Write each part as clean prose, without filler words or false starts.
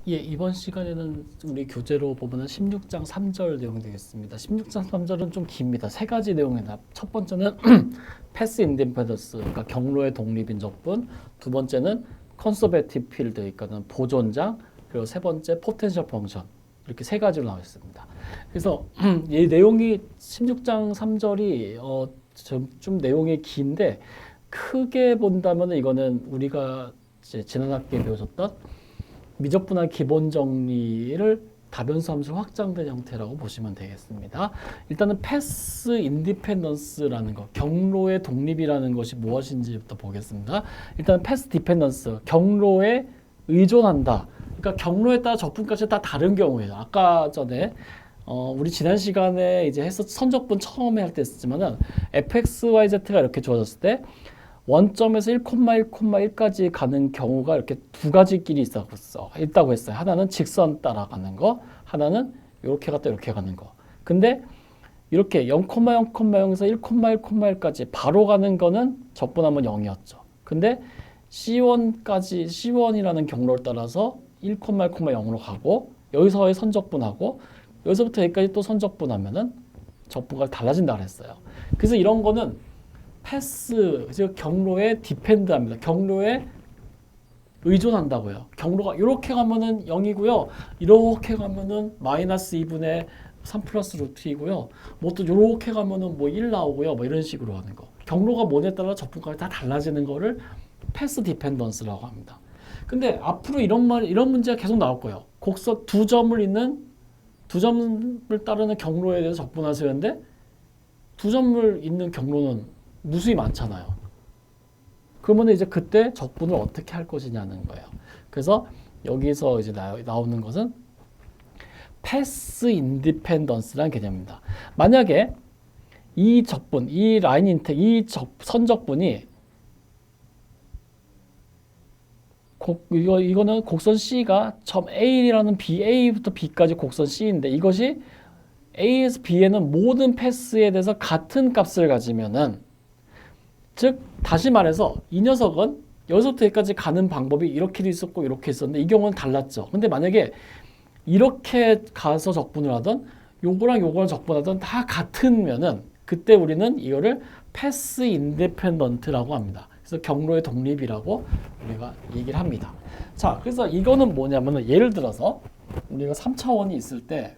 예, 이번 시간에는 우리 교재로 보면은 16장 3절 내용 되겠습니다. 16장 3절은 좀 깁니다. 세 가지 내용이다. 첫 번째는 패스 인디펜던스, 그러니까 경로의 독립인 적분. 두 번째는 컨서베티브 필드, 그러니까 보존장. 그리고 세 번째 포텐셜 펑션. 이렇게 세 가지로 나와 있습니다. 그래서 이 내용이 16장 3절이 좀 내용이 긴데 크게 본다면 이거는 우리가 이제 지난 학기에 배우셨던 미적분할 기본 정리를 다변수 함수 확장된 형태라고 보시면 되겠습니다. 일단은 패스 인디펜던스라는 거, 경로의 독립이라는 것이 무엇인지부터 보겠습니다. 일단 패스 디펜던스, 경로에 의존한다. 그러니까 경로에 따라 적분값이 다 다른 경우예요. 아까 전에 우리 지난 시간에 이제 선적분 처음에 할 때 했었지만은 fx, y, z가 이렇게 주어졌을 때 원점에서 1,1,1까지 가는 경우가 이렇게 두 가지 길이 있다고 했어요. 하나는 직선 따라가는 거, 하나는 이렇게 갔다 이렇게 가는 거. 근데 이렇게 0,0,0에서 1,1,1까지 바로 가는 거는 적분하면 0이었죠. 근데 C1까지 C1이라는 경로를 따라서 1,0,0로 가고 여기서의 선적분하고 여기서부터 여기까지 또 선적분하면은 적분가 달라진다 그랬어요. 그래서 이런 거는 패스, 즉 경로에 디펜드합니다. 경로에 의존한다고요. 경로가 이렇게 가면은 0이고요. 이렇게 가면은 마이너스 2분의 3 플러스 루트 2고요. 뭐 또 이렇게 가면은 뭐 1 나오고요. 뭐 이런 식으로 하는 거. 경로가 뭐냐에 따라 적분값이 다 달라지는 거를 패스 디펜던스라고 합니다. 근데 앞으로 이런 문제가 계속 나올 거예요. 곡선 두 점을 따르는 경로에 대해서 적분하세요인데 두 점을 잇는 경로는 무수히 많잖아요. 그러면 이제 그때 적분을 어떻게 할 것이냐는 거예요. 그래서 여기서 이제 나오는 것은 패스 인디펜던스라는 개념입니다. 만약에 이 적분, 이 라인 인텍, 선적분이 이거는 곡선 C가 점 A라는 A부터 B까지 곡선 C인데 이것이 A에서 B에는 모든 패스에 대해서 같은 값을 가지면은 즉 다시 말해서 이 녀석은 여기서부터 여기까지 가는 방법이 이렇게도 있었고 이렇게 있었는데 이 경우는 달랐죠. 근데 만약에 이렇게 가서 적분을 하던 요거랑 적분하던 다 같으면은 그때 우리는 이거를 패스 인디펜던트라고 합니다. 그래서 경로의 독립이라고 우리가 얘기를 합니다. 자, 그래서 이거는 뭐냐면은 예를 들어서 우리가 3차원이 있을 때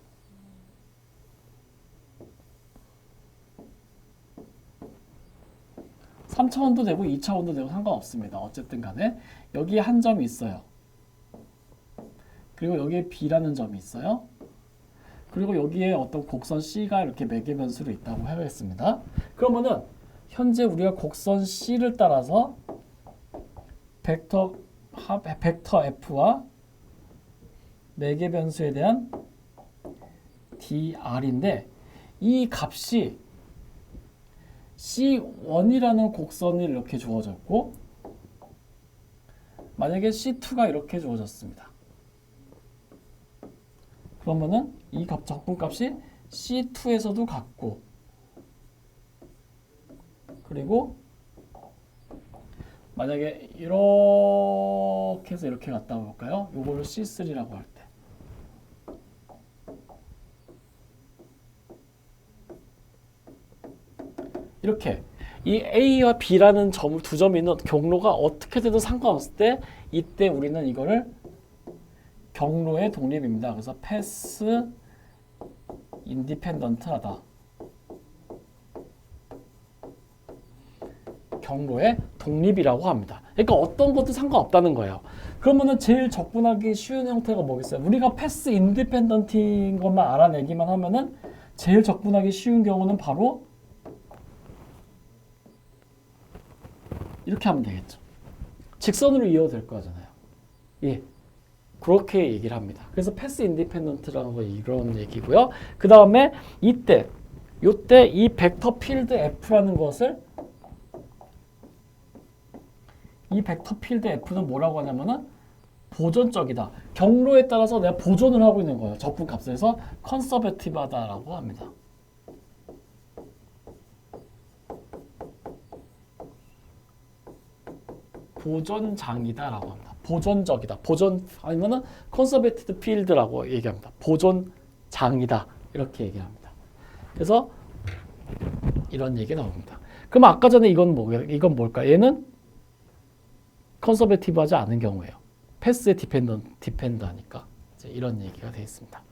3차원도 되고 2차원도 되고 상관없습니다. 어쨌든 간에 여기에 한 점이 있어요. 그리고 여기에 B라는 점이 있어요. 그리고 여기에 어떤 곡선 C가 이렇게 매개변수로 있다고 해보겠습니다. 그러면은 현재 우리가 곡선 C를 따라서 벡터 F와 매개변수에 대한 dr인데 이 값이 C1이라는 곡선이 이렇게 주어졌고 만약에 C2가 이렇게 주어졌습니다. 그러면은 이 적분값이 C2에서도 같고 그리고 만약에 이렇게 해서 이렇게 갔다 볼까요? 요거를 C3라고 할 때 이렇게 이 A와 B라는 두 점이 있는 경로가 어떻게 돼도 상관없을 때 이때 우리는 이거를 경로의 독립입니다. 그래서 패스 인디펜던트하다. 경로의 독립이라고 합니다. 그러니까 어떤 것도 상관없다는 거예요. 그러면은 제일 적분하기 쉬운 형태가 뭐겠어요? 우리가 패스 인디펜던트인 것만 알아내기만 하면은 제일 적분하기 쉬운 경우는 바로 이렇게 하면 되겠죠. 직선으로 이어도 될 거잖아요. 예. 그렇게 얘기를 합니다. 그래서 패스 인디펜던트라는 거 이런 얘기고요. 그 다음에 요때 이 벡터 필드 F라는 것을 이 벡터 필드 F는 뭐라고 하냐면은 보존적이다. 경로에 따라서 내가 보존을 하고 있는 거예요. 적분 값에서 컨서베티브하다라고 합니다. 보존장이다라고 합니다. 보존적이다. 보존 아니면은 컨서베티드 필드라고 얘기합니다. 보존장이다. 이렇게 얘기합니다. 그래서 이런 얘기 나옵니다. 그럼 아까 전에 이건 뭘까? 얘는 컨서베티브하지 않은 경우예요. 패스에 디펜드하니까 이런 얘기가 되어 있습니다.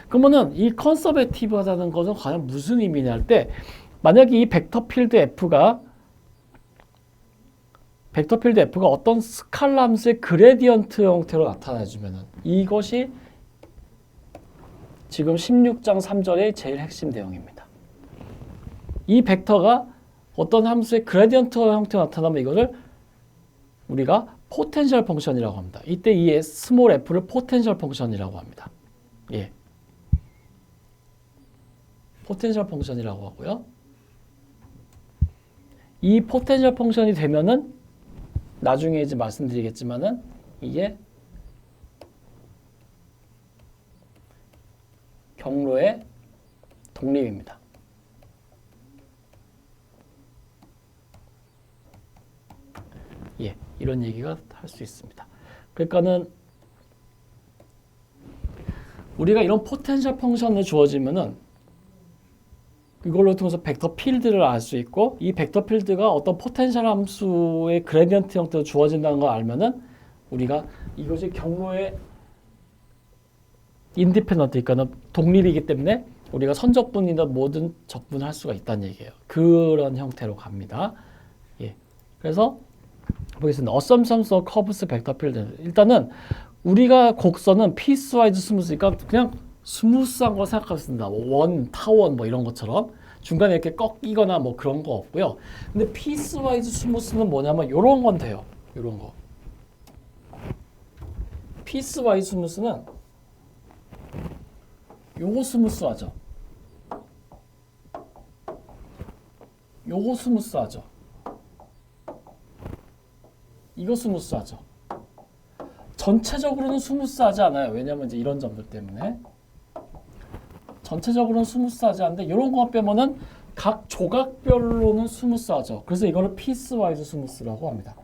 그러면은 이 컨서베티브하다는 것은 과연 무슨 의미냐 할 때 만약에 이 벡터 필드 F가 어떤 스칼라 함수의 그레디언트 형태로 나타내주면은 이것이 지금 16장 3절의 제일 핵심 내용입니다. 이 벡터가 어떤 함수의 그레디언트 형태로 나타나면 이거를 우리가 포텐셜 펑션이라고 합니다. 이때 이 스몰 f를 포텐셜 펑션이라고 합니다. 예. 포텐셜 펑션이라고 하고요. 이 포텐셜 펑션이 되면은 나중에 이제 말씀드리겠지만은 이게 경로의 독립입니다. 예, 이런 얘기가 할 수 있습니다. 그러니까는 우리가 이런 포텐셜 펑션을 주어지면은 이걸로 통해서 벡터 필드를 알 수 있고 이 벡터 필드가 어떤 포텐셜 함수의 그레디언트 형태로 주어진다는 걸 알면은 우리가 이것이 경로의 인디펜던트 그러니까 독립이기 때문에 우리가 선적분이나 모든 적분을 할 수가 있다는 얘기예요. 그런 형태로 갑니다. 예. 그래서 보겠습니다. Assumptions of curves vector field. 일단은 우리가 곡선은 piecewise smooth니까 그냥 스무스한 거 생각하겠습니다. 원, 타원 뭐 이런 것처럼 중간에 이렇게 꺾이거나 뭐 그런 거 없고요. 근데 piecewise smooth는 뭐냐면 이런 건 돼요. 이런 거. piecewise smooth는 요거 스무스하죠. 요거 스무스하죠. 이거 스무스하죠. 전체적으로는 스무스하지 않아요. 왜냐면 이제 이런 점들 때문에. 전체적으로는 스무스하지 않은데 이런 거 빼면은 각 조각별로는 스무스하죠. 그래서 이거를 피스와이즈 스무스라고 합니다.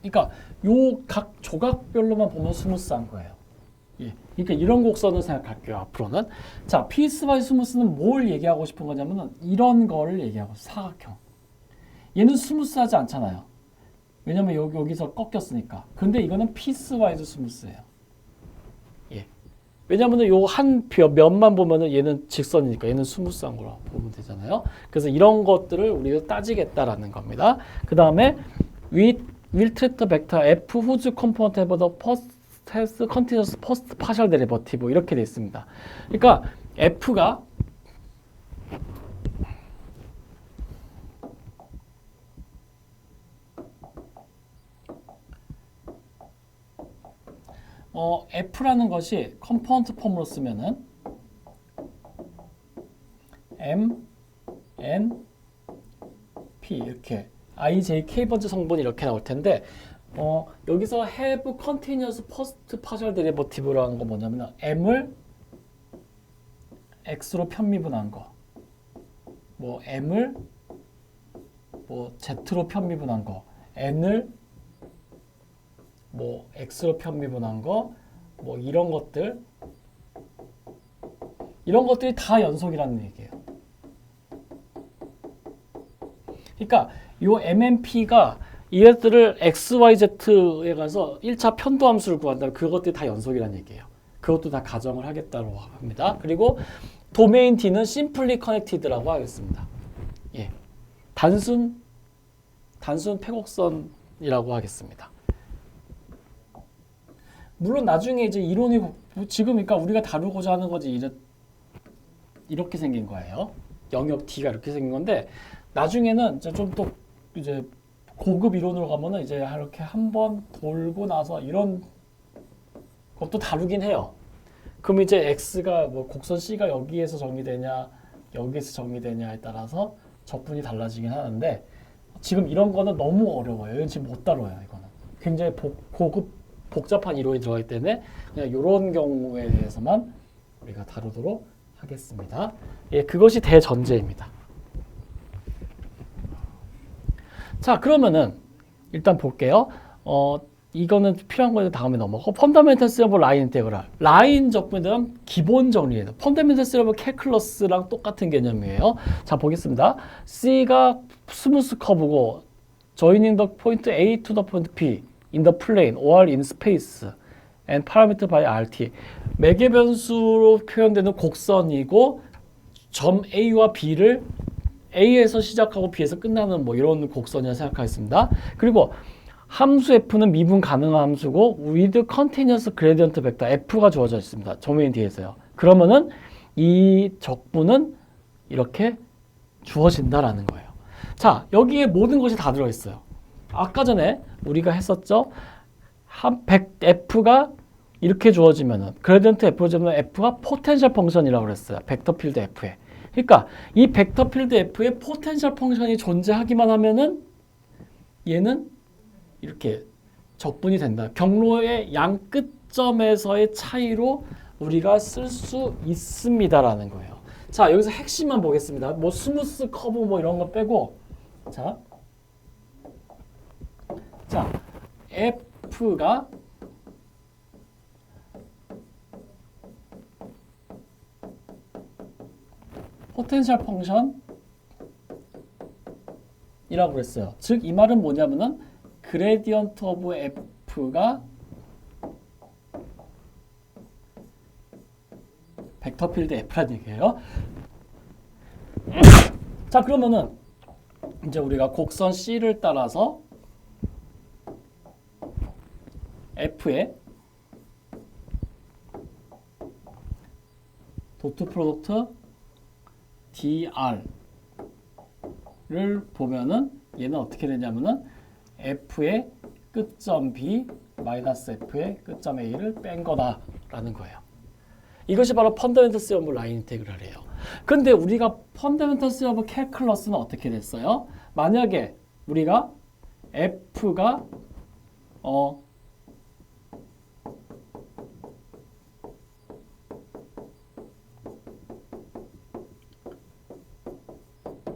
그러니까 요 각 조각별로만 보면 스무스한 거예요. 예. 그러니까 이런 곡선을 생각할게요. 앞으로는. 자, 피스와이즈 스무스는 뭘 얘기하고 싶은 거냐면은 이런 거를 얘기하고 사각형. 얘는 스무스하지 않잖아요. 왜냐면 여기서 꺾였으니까. 근데 이거는 피스와이즈 스무스예요. 예. 왜냐면 요 한 면만 보면은 얘는 직선이니까 얘는 스무스한 거라 보면 되잖아요. 그래서 이런 것들을 우리가 따지겠다라는 겁니다. 그 다음에 will treat the vector f whose component have the first has continuous first partial derivative 이렇게 돼 있습니다. 그러니까 f가 F라는 것이 컴포넌트 폼으로 쓰면은 M, N, P 이렇게 I, J, K 번째 성분이 이렇게 나올 텐데 여기서 have continuous first partial derivative라는 거 뭐냐면 M을 X로 편미분한 거, 뭐 M을 뭐 Z로 편미분한 거, N을 뭐 X로 편미분한 거, 뭐 이런 것들이 다 연속이라는 얘기예요. 그러니까 요 MMP가 얘들을 XYZ에 가서 1차 편도함수를 구한다면 그것들이 다 연속이라는 얘기예요. 그것도 다 가정을 하겠다고 합니다. 그리고 도메인 D는 simply connected라고 하겠습니다. 예, 단순 패곡선이라고 하겠습니다. 물론 나중에 이제 이론이 지금 그러니까 우리가 다루고자 하는 거지 이렇게 생긴 거예요. 영역 D가 이렇게 생긴 건데 나중에는 이제 좀 또 이제 고급 이론으로 가면은 이제 이렇게 한번 돌고 나서 이런 것도 다루긴 해요. 그럼 이제 X가 뭐 곡선 C가 여기에서 정의되냐 여기에서 정의되냐에 따라서 적분이 달라지긴 하는데 지금 이런 거는 너무 어려워요. 이건 지금 못 다뤄요. 이거는 굉장히 고급 복잡한 이론이 들어가기 때문에 그냥 이런 경우에 대해서만 우리가 다루도록 하겠습니다. 예, 그것이 대전제입니다. 자, 그러면은 일단 볼게요. 이거는 필요한 거에 다음에 넘어가고 펀더멘털 세러블 라인 인테그랄. 라인 적분들은 기본 정리예요. 펀더멘털 세러블 캘큘러스랑 똑같은 개념이에요. 자, 보겠습니다. C가 스무스 커브고 joining the point A to the point B in the plane or in space and parameter by RT. 매개 변수로 표현되는 곡선이고 점 A와 B를 A에서 시작하고 B에서 끝나는 뭐 이런 곡선이라 생각하겠습니다. 그리고 함수 F는 미분 가능한 함수고 with continuous gradient vector F가 주어져 있습니다. 도메인 D에서요. 그러면은 이 적분은 이렇게 주어진다라는 거예요. 자, 여기에 모든 것이 다 들어있어요. 아까 전에 우리가 했었죠. F가 이렇게 주어지면은 그레디언트 F로 주면 F가 포텐셜 펑션이라고 그랬어요. 벡터 필드 F에. 그러니까 이 벡터 필드 F에 포텐셜 펑션이 존재하기만 하면은 얘는 이렇게 적분이 된다. 경로의 양 끝점에서의 차이로 우리가 쓸 수 있습니다라는 거예요. 자, 여기서 핵심만 보겠습니다. 뭐 스무스 커브 뭐 이런 거 빼고 자, F가 포텐셜 펑션이라고 그랬어요. 즉 이 말은 뭐냐면은 그레디언트 오브 F가 벡터 필드 F라는 얘기예요. 자, 그러면은 이제 우리가 곡선 C를 따라서 F의 도트 프로덕트 dr를 보면은 얘는 어떻게 되냐면은 F의 끝점 B 마이너스 F의 끝점 A를 뺀 거다라는 거예요. 이것이 바로 펀더멘털 세러블 라인 인테그랄이에요. 근데 우리가 펀더멘털 세러블 캘큘러스는 어떻게 됐어요? 만약에 우리가 F가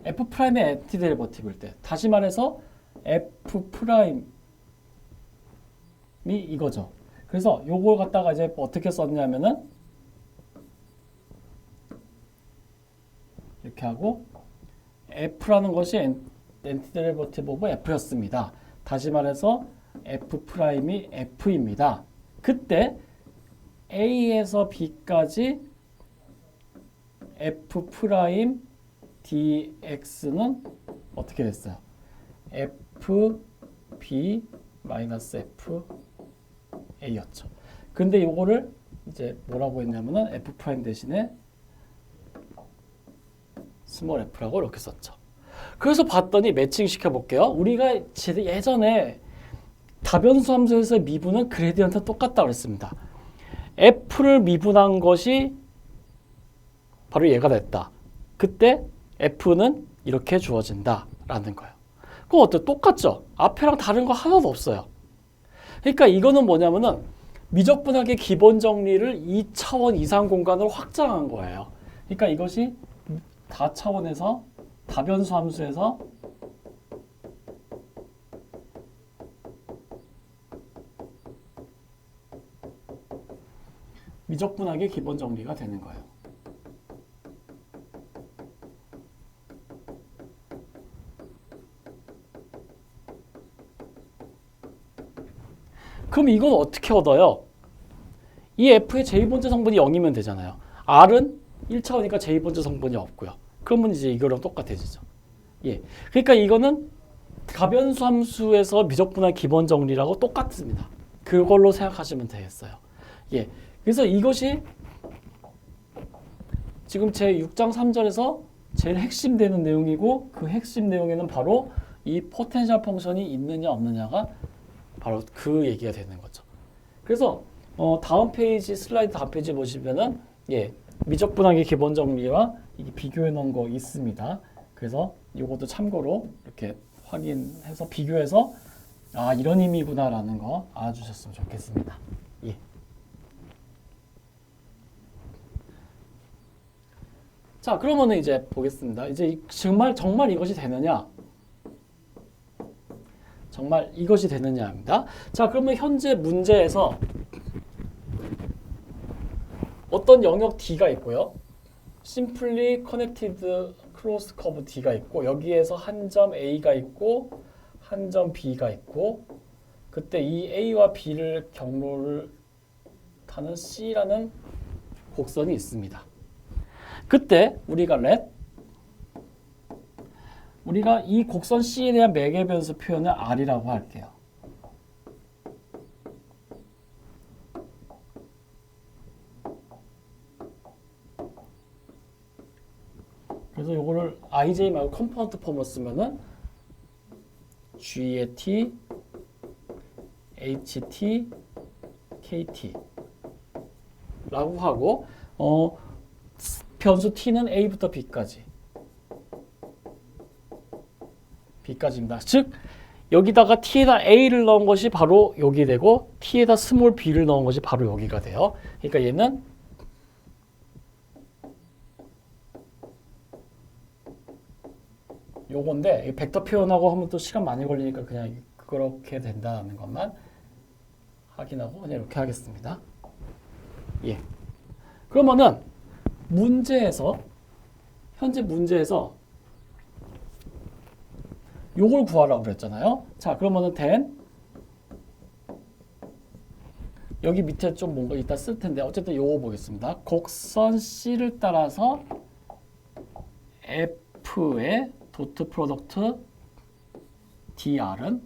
F 프라임의 엔티데리버티브일 때, 다시 말해서 F 프라임이 이거죠. 그래서 요걸 갖다가 이제 어떻게 썼냐면은 이렇게 하고 F라는 것이 엔티데리버티브 오브 F였습니다. 다시 말해서 F 프라임이 F입니다. 그때 A에서 B까지 F 프라임 dx는 어떻게 됐어요? f b 마이너스 f a였죠. 근데 이거를 이제 뭐라고 했냐면은 f 프라임 대신에 스몰 f라고 이렇게 썼죠. 그래서 봤더니 매칭 시켜볼게요. 우리가 예전에 다변수 함수에서의 미분은 그레디언트 똑같다고 그랬습니다. f를 미분한 것이 바로 얘가 됐다. 그때 f는 이렇게 주어진다라는 거예요. 그럼 어때? 똑같죠? 앞에랑 다른 거 하나도 없어요. 그러니까 이거는 뭐냐면은 미적분학의 기본 정리를 2차원 이상 공간으로 확장한 거예요. 그러니까 이것이 다차원에서 다변수 함수에서 미적분학의 기본 정리가 되는 거예요. 그럼 이건 어떻게 얻어요? 이 F의 제2번째 성분이 0이면 되잖아요. R은 1차원이니까 제2번째 성분이 없고요. 그러면 이제 이거랑 똑같아지죠. 예. 그러니까 이거는 가변수 함수에서 미적분학 기본 정리라고 똑같습니다. 그걸로 생각하시면 되겠어요. 예. 그래서 이것이 지금 제 6장 3절에서 제일 핵심되는 내용이고 그 핵심 내용에는 바로 이 포텐셜 펑션이 있느냐 없느냐가 바로 그 얘기가 되는 거죠. 그래서 다음 페이지 슬라이드 다음 페이지 보시면은 예, 미적분학의 기본 정리와 이게 비교해 놓은 거 있습니다. 그래서 이것도 참고로 이렇게 확인해서 비교해서 아 이런 의미구나라는 거 알아주셨으면 좋겠습니다. 예. 자, 그러면은 이제 보겠습니다. 이제 정말 이것이 되느냐? 정말 이것이 되느냐입니다. 자, 그러면 현재 문제에서 어떤 영역 D가 있고요. Simply Connected Closed Curve D가 있고 여기에서 한 점 A가 있고 한 점 B가 있고 그때 이 A와 B를 경로를 타는 C라는 곡선이 있습니다. 그때 우리가 이 곡선 C에 대한 매개 변수 표현을 R이라고 할게요. 그래서 요거를 IJ 말고 컴포넌트 폼으로 쓰면은 G의 T, HT, KT 라고 하고 변수 T는 A부터 B까지입니다. 즉 여기다가 T에다 A를 넣은 것이 바로 여기 되고 T에다 스몰 b를 넣은 것이 바로 여기가 돼요. 그러니까 얘는 요건데 벡터 표현하고 하면 또 시간 많이 걸리니까 그냥 그렇게 된다는 것만 확인하고 그냥 이렇게 하겠습니다. 예. 그러면은 현재 문제에서 요걸 구하라고 그랬잖아요. 자, 그러면은 여기 밑에 좀 뭔가 이따 쓸 텐데 어쨌든 요거 보겠습니다. 곡선 C를 따라서 F의 도트 프로덕트 DR을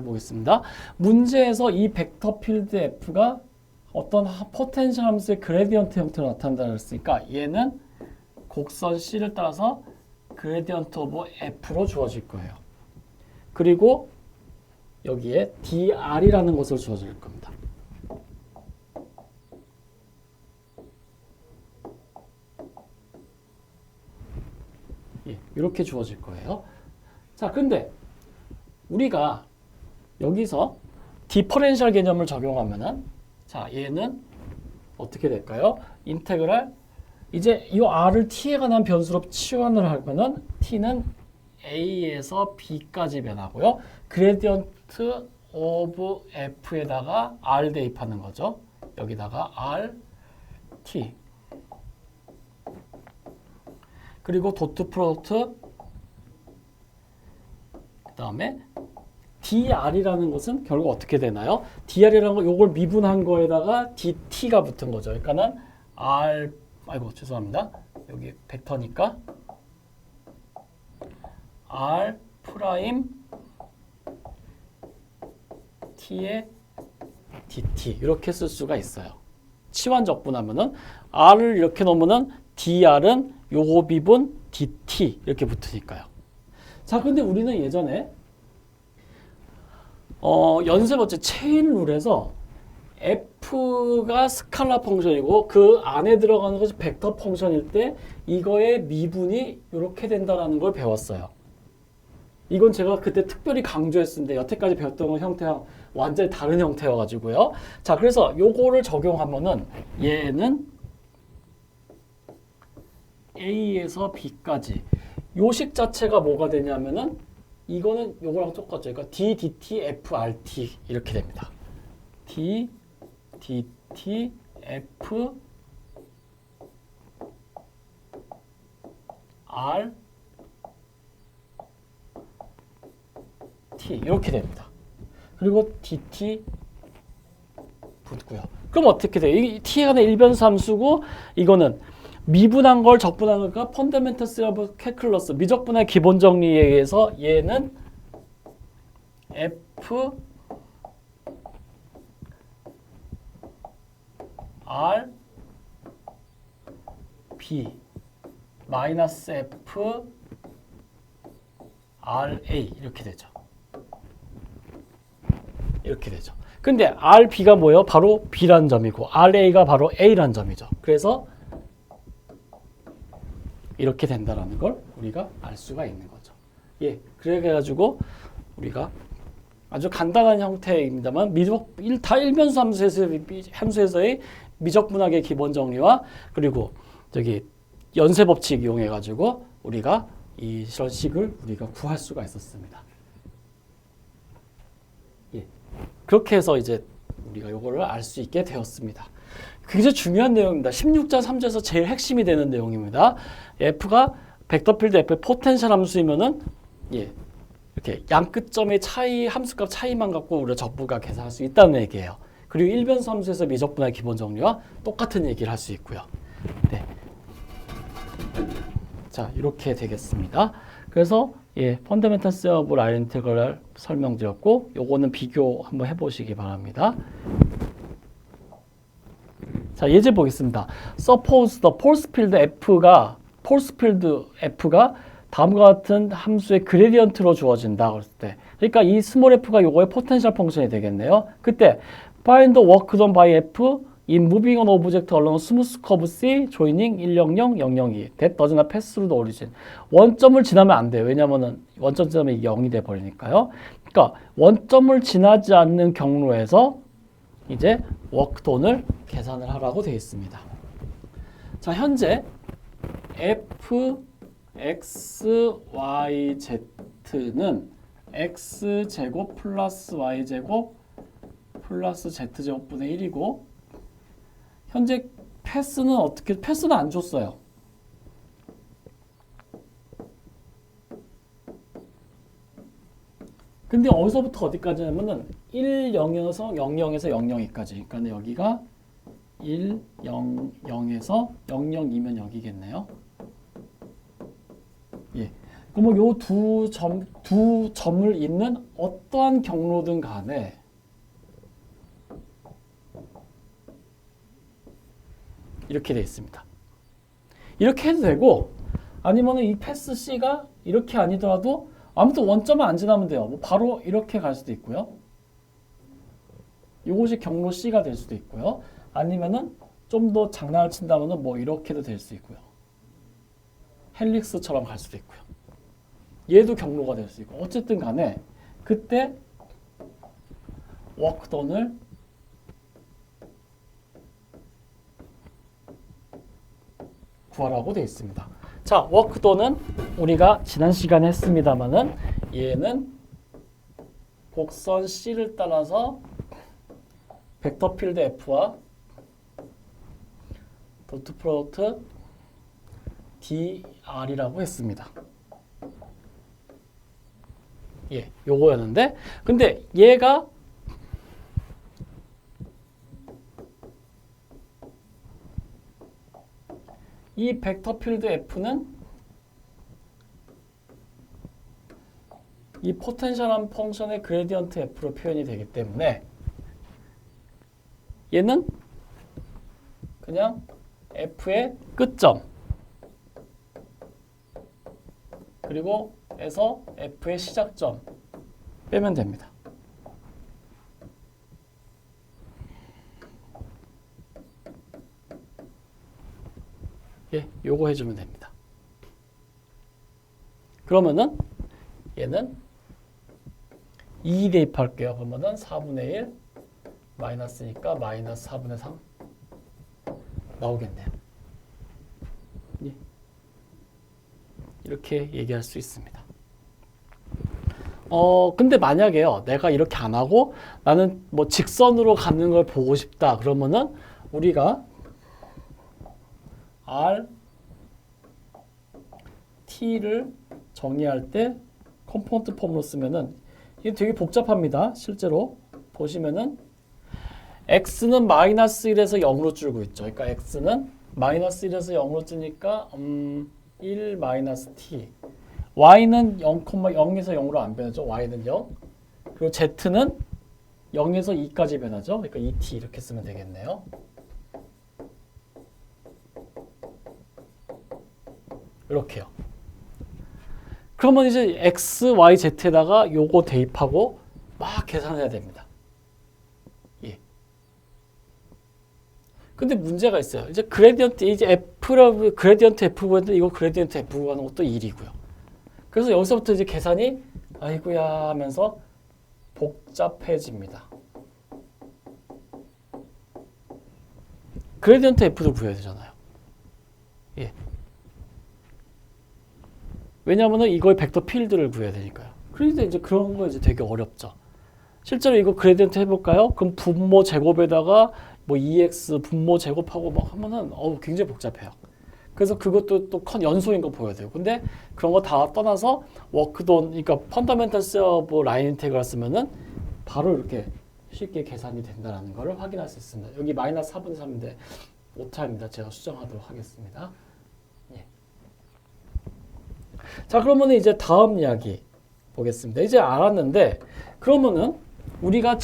보겠습니다. 문제에서 이 벡터 필드 F가 어떤 포텐셜 함수의 그레디언트 형태로 나타난다고 했으니까 얘는 곡선 C를 따라서 그레디언트 오브 F로 주어질 거예요. 그리고 여기에 DR이라는 것을 주어질 겁니다. 예, 이렇게 주어질 거예요. 자, 근데 우리가 여기서 디퍼렌셜 개념을 적용하면은 자, 얘는 어떻게 될까요? 인테그랄 이제 이 R을 T에 관한 변수로 치환을 하면은 T는 A에서 B까지 변하고요. 그레디언트 오브 F에다가 R 대입하는 거죠. 여기다가 R, T 그리고 도트 프로덕트 그 다음에 DR이라는 것은 결국 어떻게 되나요? DR이라는 거 요걸 미분한 거에다가 DT가 붙은 거죠. 그러니까는 R 죄송합니다. 여기 벡터니까 R 프라임 T의 DT 이렇게 쓸 수가 있어요. 치환 적분하면은 R을 이렇게 넣으면은 DR은 요거 미분 DT 이렇게 붙으니까요. 자, 근데 우리는 예전에 연세번째 체인 룰에서 F가 스칼라 펑션이고 그 안에 들어가는 것이 벡터 펑션일 때 이거의 미분이 이렇게 된다는 걸 배웠어요. 이건 제가 그때 특별히 강조했었는데 여태까지 배웠던 형태랑 완전히 다른 형태여가지고요. 자, 그래서 요거를 적용하면은 얘는 A에서 B까지 요식 자체가 뭐가 되냐면은 이거는 요거랑 똑같죠. 그러니까 D, DT, F, RT 이렇게 됩니다. D, DT, F, R, T 이렇게 됩니다. 그리고 DT 붙고요. 그럼 어떻게 돼요? 이 T에 관한 일변수 함수고 이거는 미분한 걸 적분한 거니까 펀더멘털스 오브 캘큘러스 미적분의 기본 정리에 의해서 얘는 F R B 마이너스 F R A 이렇게 되죠. 이렇게 되죠. 근데 R B가 뭐예요? 바로 B란 점이고 R A가 바로 A란 점이죠. 그래서 이렇게 된다라는 걸 우리가 알 수가 있는 거죠. 예, 그래가지고 우리가 아주 간단한 형태입니다만 다 일변수 함수에서의 미적분학의 기본 정리와 그리고 저기 연쇄 법칙 이용해 가지고 우리가 이런 식을 우리가 구할 수가 있었습니다. 예. 그렇게 해서 이제 우리가 이거를 알 수 있게 되었습니다. 굉장히 중요한 내용입니다. 16장 3절에서 제일 핵심이 되는 내용입니다. F가 벡터 필드 F의 포텐셜 함수이면은 이렇게 양 끝점의 차이 함수값 차이만 갖고 우리가 적분과 계산할 수 있다는 얘기예요. 그리고 일변수 함수에서 미적분할 기본 정리와 똑같은 얘기를 할 수 있고요. 네. 자, 이렇게 되겠습니다. 그래서 펀더멘탈 오브 라인 인테그럴 설명드렸고, 요거는 비교 한번 해보시기 바랍니다. 자, 예제 보겠습니다. Suppose the force field F가 다음과 같은 함수의 그레디언트로 주어진다. 그랬을 때, 그러니까 이 스몰 f가 요거의 포텐셜 펑션이 되겠네요. 그때 find the work done by F in moving an object along smooth curve C joining 100, 002 that does not pass through the origin. 원점을 지나면 안 돼요. 왜냐면은 원점 지나면 이게 0이 돼 버리니까요. 그러니까 원점을 지나지 않는 경로에서 이제 워크 돈을 계산을 하라고 되어 있습니다. 자, 현재 f x y z는 x제곱 플러스 y제곱 플러스 z제곱분의 1이고 현재 패스는 패스는 안 줬어요. 근데 어디서부터 어디까지 하면은 1, 0에서 00에서 002까지. 그러니까 여기가 1, 0, 0에서 002면 여기겠네요. 예. 그럼 요 두 점을 잇는 어떠한 경로든 간에 이렇게 되어 있습니다. 이렇게 해도 되고 아니면 이 패스 C가 이렇게 아니더라도 아무튼 원점을 안 지나면 돼요. 뭐 바로 이렇게 갈 수도 있고요. 이것이 경로 C가 될 수도 있고요. 아니면은 좀 더 장난을 친다면은 뭐 이렇게도 될 수 있고요. 헬릭스처럼 갈 수도 있고요. 얘도 경로가 될 수 있고 어쨌든 간에 그때 워크돈을 구하라고 되어 있습니다. 자, 워크돈은 우리가 지난 시간에 했습니다만은 얘는 곡선 C를 따라서 벡터 필드 F와 도트 프로덕트 DR이라고 했습니다. 예, 요거였는데 근데 얘가 이 벡터 필드 F는 이 포텐셜한 펑션의 그레디언트 F로 표현이 되기 때문에 얘는 그냥 F의 끝점 그리고 에서 F의 시작점 빼면 됩니다. 예, 요거 해주면 됩니다. 그러면은 얘는 2 대입할게요. 그러면은 4분의 1 마이너스니까 마이너스 4분의 3 나오겠네요. 예. 이렇게 얘기할 수 있습니다. 근데 만약에요, 내가 이렇게 안 하고 나는 뭐 직선으로 가는 걸 보고 싶다. 그러면은 우리가 R, T를 정의할 때 컴포넌트 폼으로 쓰면은 이게 되게 복잡합니다. 실제로 보시면은 X는 마이너스 1에서 0으로 줄고 있죠. 그러니까 X는 마이너스 1에서 0으로 줄니까 1 마이너스 T. Y는 0,0에서 0으로 안 변하죠. Y는 0. 그리고 Z는 0에서 2까지 변하죠. 그러니까 2T 이렇게 쓰면 되겠네요. 이렇게요. 그러면 이제 X, Y, Z에다가 요거 대입하고 막 계산해야 됩니다. 예. 근데 문제가 있어요. 이제 그레디언트, 이제 F라고, 그레디언트 F보다 이거 그레디언트 F 가는 것도 1이고요. 그래서 여기서부터 이제 계산이 아이고야 하면서 복잡해집니다. 그레디언트 F도 구해야 되잖아요. 예. 왜냐하면 이거의 벡터 필드를 구해야 되니까요. 그런데 이제 그런 거 이제 되게 어렵죠. 실제로 이거 그레디언트 해볼까요? 그럼 분모 제곱에다가 뭐 EX 분모 제곱하고 막 하면은 굉장히 복잡해요. 그래서 그것도 또 연소인 거 보여야 돼요. 근데 그런 거 다 떠나서 워크돈, 그러니까 펀더멘털스 오브 라인 인테그랄 쓰면은 바로 이렇게 쉽게 계산이 된다는 것을 확인할 수 있습니다. 여기 마이너스 4분의 3인데 오차입니다. 제가 수정하도록 하겠습니다. 예. 자, 그러면 이제 다음 이야기 보겠습니다. 이제 알았는데 그러면은 우리가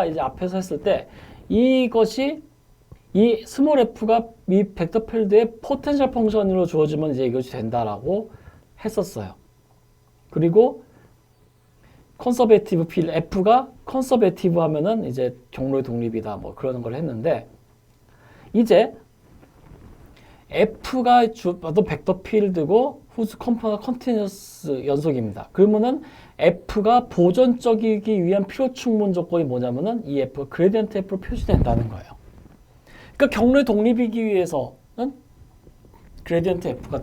이제 앞에서 했을 때 이것이 이 스몰 f가 이 벡터 필드의 포텐셜 펑션으로 주어지면 이제 이것이 된다라고 했었어요. 그리고 컨서베이티브 필드 f가 컨서베이티브 하면은 이제 경로의 독립이다 뭐 그러는 걸 했는데 이제 f가 봐도 벡터 필드고 whose component continuous 연속입니다. 그러면은 f가 보존적이기 위한 필요 충분 조건이 뭐냐면은 이 f가 그레디언트 f로 표시된다는 거예요. 그러니까 경로의 독립이기 위해서는 그레디언트 f가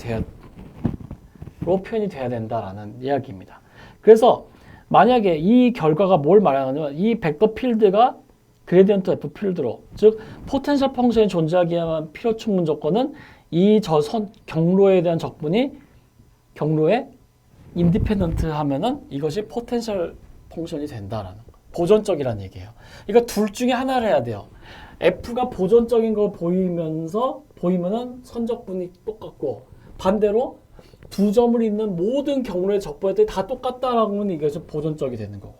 로 표현이 돼야 된다라는 이야기입니다. 그래서 만약에 이 결과가 뭘 말하냐면 이 벡터 필드가 그레디언트 f 필드로 즉 포텐셜 펑션이 존재하기 위한 필요 충분 조건은 이 경로에 대한 적분이 경로에 인디펜던트 하면은 이것이 포텐셜 펑션이 된다라는 거. 보존적이라는 얘기예요. 그러니까 둘 중에 하나를 해야 돼요. f가 보존적인 걸 보이면은 선적분이 똑같고 반대로 두 점을 잇는 모든 경로의 적분들이 다 똑같다라고 하면 이것이 보존적이 되는 거고.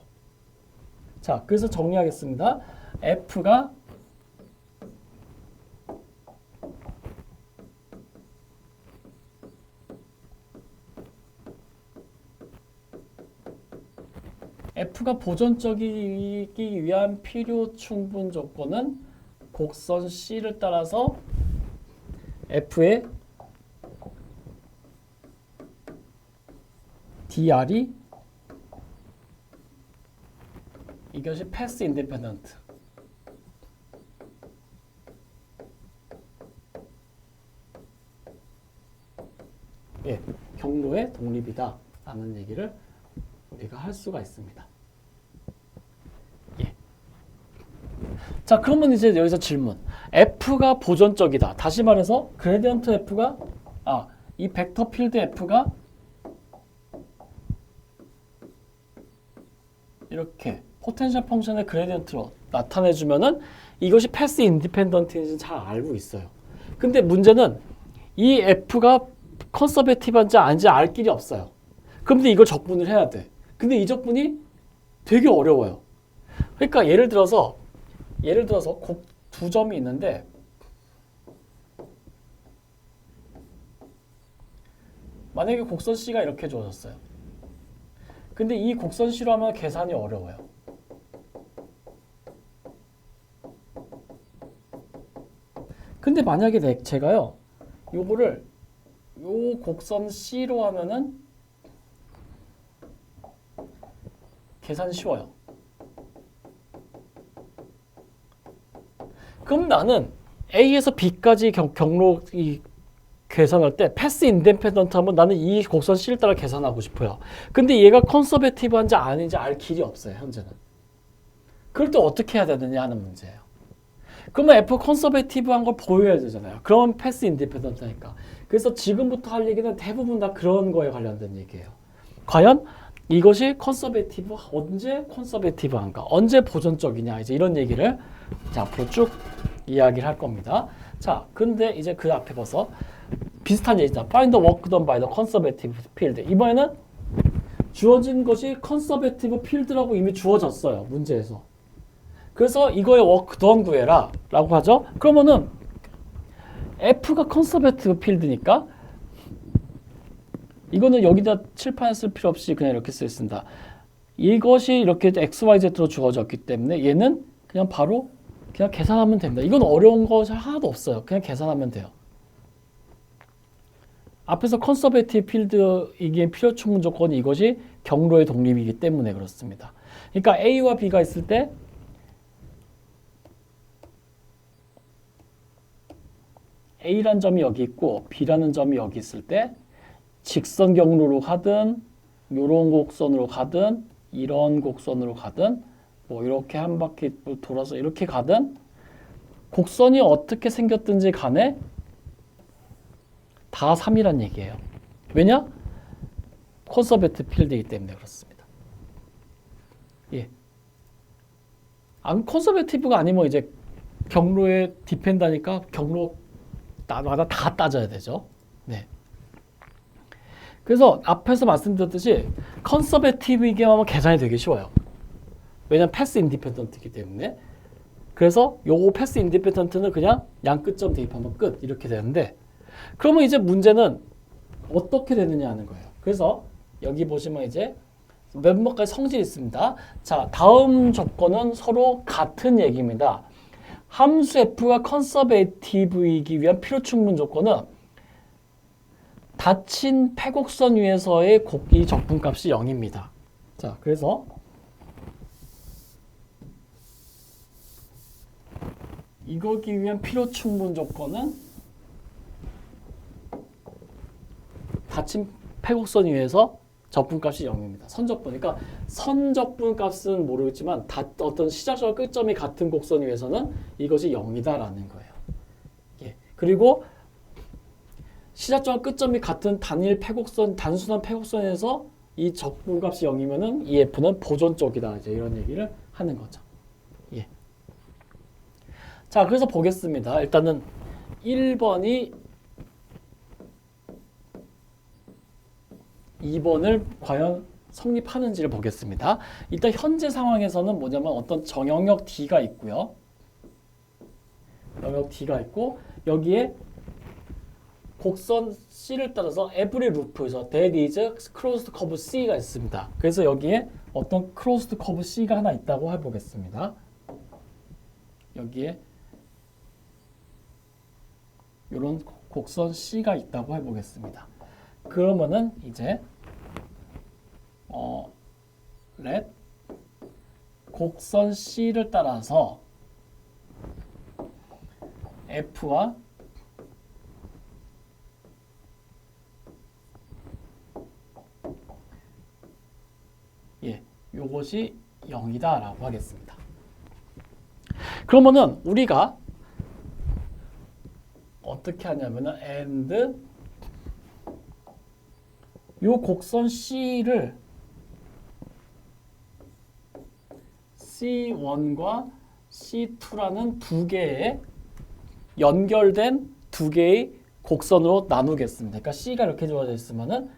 자, 그래서 정리하겠습니다. f가 보존적이기 위한 필요 충분 조건은 곡선 C를 따라서 F의 DR이 이것이 패스 인디펜던트. 예, 경로의 독립이다 라는 얘기를 우리가 할 수가 있습니다. 예. 자, 그러면 이제 여기서 질문. F가 보존적이다. 다시 말해서 그레디언트 F가 이 벡터 필드 F가 이렇게 포텐셜 펑션의 그레디언트로 나타내주면은 이것이 패스 인디펜던트인지 잘 알고 있어요. 근데 문제는 이 F가 컨서베티브한지 아닌지 알 길이 없어요. 그런데 이걸 적분을 해야 돼. 근데 이 적분이 되게 어려워요. 그러니까 예를 들어서 두 점이 있는데 만약에 곡선 C가 이렇게 주어졌어요. 근데 이 곡선 C로 하면 계산이 어려워요. 근데 만약에 제가요 요거를 요 곡선 C로 하면은 계산 쉬워요. 그럼 나는 A에서 B까지 경로 계산할 때 패스 인디펜던트 하면 나는 이 곡선 C를 따라 계산하고 싶어요. 근데 얘가 컨서베티브한지 아닌지 알 길이 없어요, 현재는. 그럴 때 어떻게 해야 되느냐 하는 문제예요. 그러면 F 컨서베티브한 걸 보여야 되잖아요. 그러면 패스 인디펜던트니까. 그래서 지금부터 할 얘기는 대부분 다 그런 거에 관련된 얘기예요. 과연 이것이 언제 컨서베티브한가? 언제 보존적이냐? 이제 이런 얘기를 이제 앞으로 쭉 이야기를 할 겁니다. 자, 근데 이제 그 앞에 봐서 비슷한 얘기죠. Find the work done by the conservative field. 이번에는 주어진 것이 컨서베티브 필드라고 이미 주어졌어요. 문제에서. 그래서 이거의 work done 구해라 라고 하죠. 그러면은 F가 컨서베티브 필드니까 이거는 여기다 칠판 쓸 필요 없이 그냥 이렇게 쓰겠습니다. 이것이 이렇게 XYZ로 주어졌기 때문에 얘는 그냥 바로 그냥 계산하면 됩니다. 이건 어려운 거 하나도 없어요. 그냥 계산하면 돼요. 앞에서 컨서베이티브 필드 이게 필요 충분 조건이 이것이 경로의 독립이기 때문에 그렇습니다. 그러니까 A와 B가 있을 때 A라는 점이 여기 있고 B라는 점이 여기 있을 때 직선 경로로 가든 요런 곡선으로 가든 이런 곡선으로 가든 뭐 이렇게 한 바퀴 돌아서 이렇게 가든 곡선이 어떻게 생겼든지 간에 다 3이란 얘기예요. 왜냐? 컨서베이티브 필드이기 때문에 그렇습니다. 예. 안 컨서베이티브가 아니면 이제 경로에 디펜다니까 경로마다 다 따져야 되죠. 네. 그래서 앞에서 말씀드렸듯이 컨서베이티브이기만 하면 계산이 되게 쉬워요. 왜냐면 패스 인디펜던트이기 때문에. 그래서 요거 패스 인디펜던트는 그냥 양 끝점 대입하면 끝 이렇게 되는데 그러면 이제 문제는 어떻게 되느냐 하는 거예요. 그래서 여기 보시면 이제 몇 가지 성질이 있습니다. 자, 다음 조건은 서로 같은 얘기입니다. 함수 f가 컨서베이티브이기 위한 필요 충분 조건은 닫힌 패곡선 위에서의 이 적분값이 0입니다. 자, 그래서 이거기 위한 필요 충분 조건은 닫힌 패곡선 위에서 적분값이 0입니다. 선적분. 그러니까 선적분값은 모르겠지만 어떤 시작점과 끝점이 같은 곡선 위에서는 이것이 0이다라는 거예요. 예. 그리고 시작점과 끝점이 같은 단순한 패곡선에서 이 적분값이 0이면은 이 F는 보존 쪽이다. 이제 이런 얘기를 하는 거죠. 예. 자, 그래서 보겠습니다. 일단은 1번이 2번을 과연 성립하는지를 보겠습니다. 일단 현재 상황에서는 뭐냐면 어떤 정영역 D가 있고요. 영역 D가 있고 여기에 곡선 C를 따라서 every loop에서 that is closed curve C가 있습니다. 그래서 여기에 어떤 closed curve C가 하나 있다고 해보겠습니다. 여기에 이런 곡선 C가 있다고 해보겠습니다. 그러면은 이제 let 곡선 C를 따라서 F와 요것이 0이다 라고 하겠습니다. 그러면은 우리가 어떻게 하냐면은 and 요 곡선 C를 C1과 C2라는 두 개의 연결된 두 개의 곡선으로 나누겠습니다. 그러니까 C가 이렇게 주어져 있으면은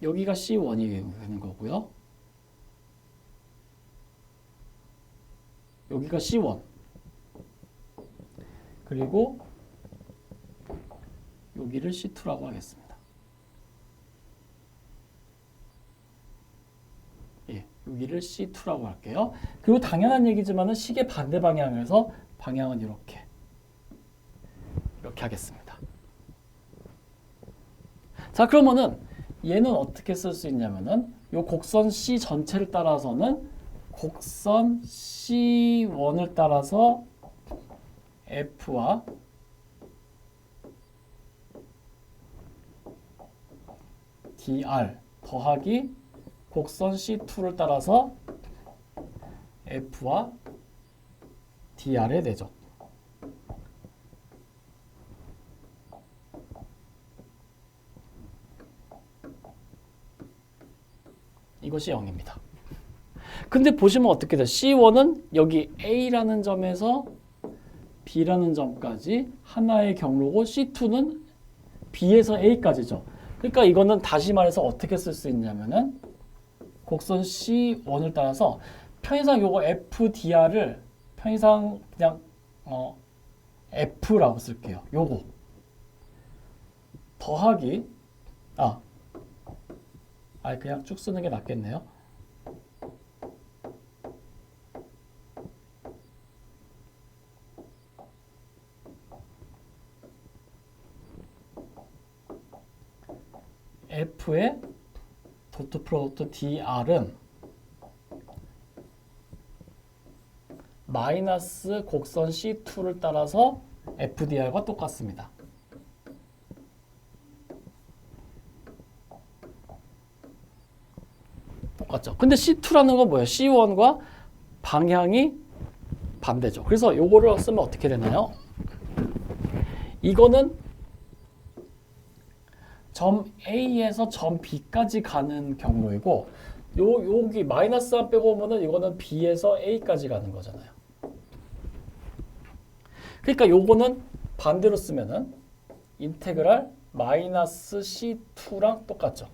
여기가 C1이 되는 거고요. 여기가 C1. 그리고 여기를 C2라고 하겠습니다. 예, 여기를 C2라고 할게요. 그리고 당연한 얘기지만은 시계 반대 방향에서 방향은 이렇게 하겠습니다. 자, 그러면은 얘는 어떻게 쓸 수 있냐면은 요 곡선 C 전체를 따라서는 곡선 C1을 따라서 F와 dr 더하기 곡선 C2를 따라서 F와 dr의 내적. 이것이 0입니다. 근데 보시면 어떻게 돼요? C1은 여기 A라는 점에서 B라는 점까지 하나의 경로고 C2는 B에서 A까지죠. 그러니까 이거는 다시 말해서 어떻게 쓸 수 있냐면은 곡선 C1을 따라서 편의상 요거 FDR을 편의상 그냥 F라고 쓸게요. 요거 더하기 그냥 쭉 쓰는 게 낫겠네요. F의 도트 프로덕트 dr은 마이너스 곡선 C2를 따라서 FDR과 똑같습니다. 똑같죠. 근데 C2라는 건 뭐예요? C1과 방향이 반대죠. 그래서 요거를 쓰면 어떻게 되나요? 이거는 점 A에서 점 B까지 가는 경로이고 여기 마이너스 1 빼고 오면은 이거는 B에서 A까지 가는 거잖아요. 그러니까 요거는 반대로 쓰면은 인테그랄 마이너스 C2랑 똑같죠.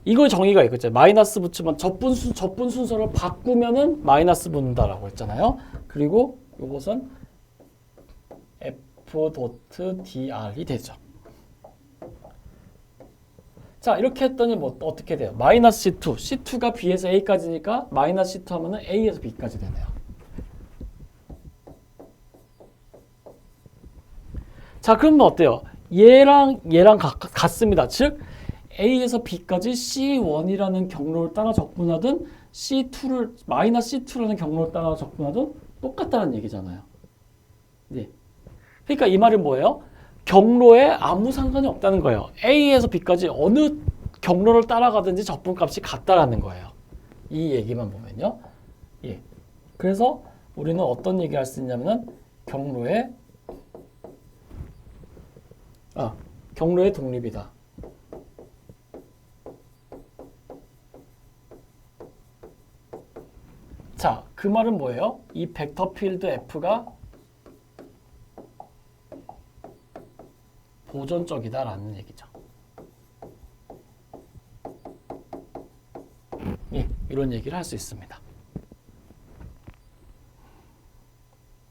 이거 정의가 있겠죠. 마이너스 붙이면 접분 순서를 바꾸면은 마이너스 붙는다라고 했잖아요. 그리고 요것은 F.dr이 되죠. 자, 이렇게 했더니 뭐 어떻게 돼요? 마이너스 C2, C2가 B에서 A까지니까 마이너스 C2 하면은 A에서 B까지 되네요. 자, 그러면 어때요? 얘랑 같습니다. 즉 A에서 B까지 C1이라는 경로를 따라 적분하든 C2를 마이너스 C2라는 경로를 따라 적분하든 똑같다는 얘기잖아요. 네. 그러니까 이 말은 뭐예요? 경로에 아무 상관이 없다는 거예요. A에서 B까지 어느 경로를 따라가든지 적분값이 같다라는 거예요. 이 얘기만 보면요. 예. 그래서 우리는 어떤 얘기 할 수 있냐면은 경로의 독립이다. 자, 그 말은 뭐예요? 이 벡터 필드 F가 보존적이다라는 얘기죠. 예, 이런 얘기를 할 수 있습니다.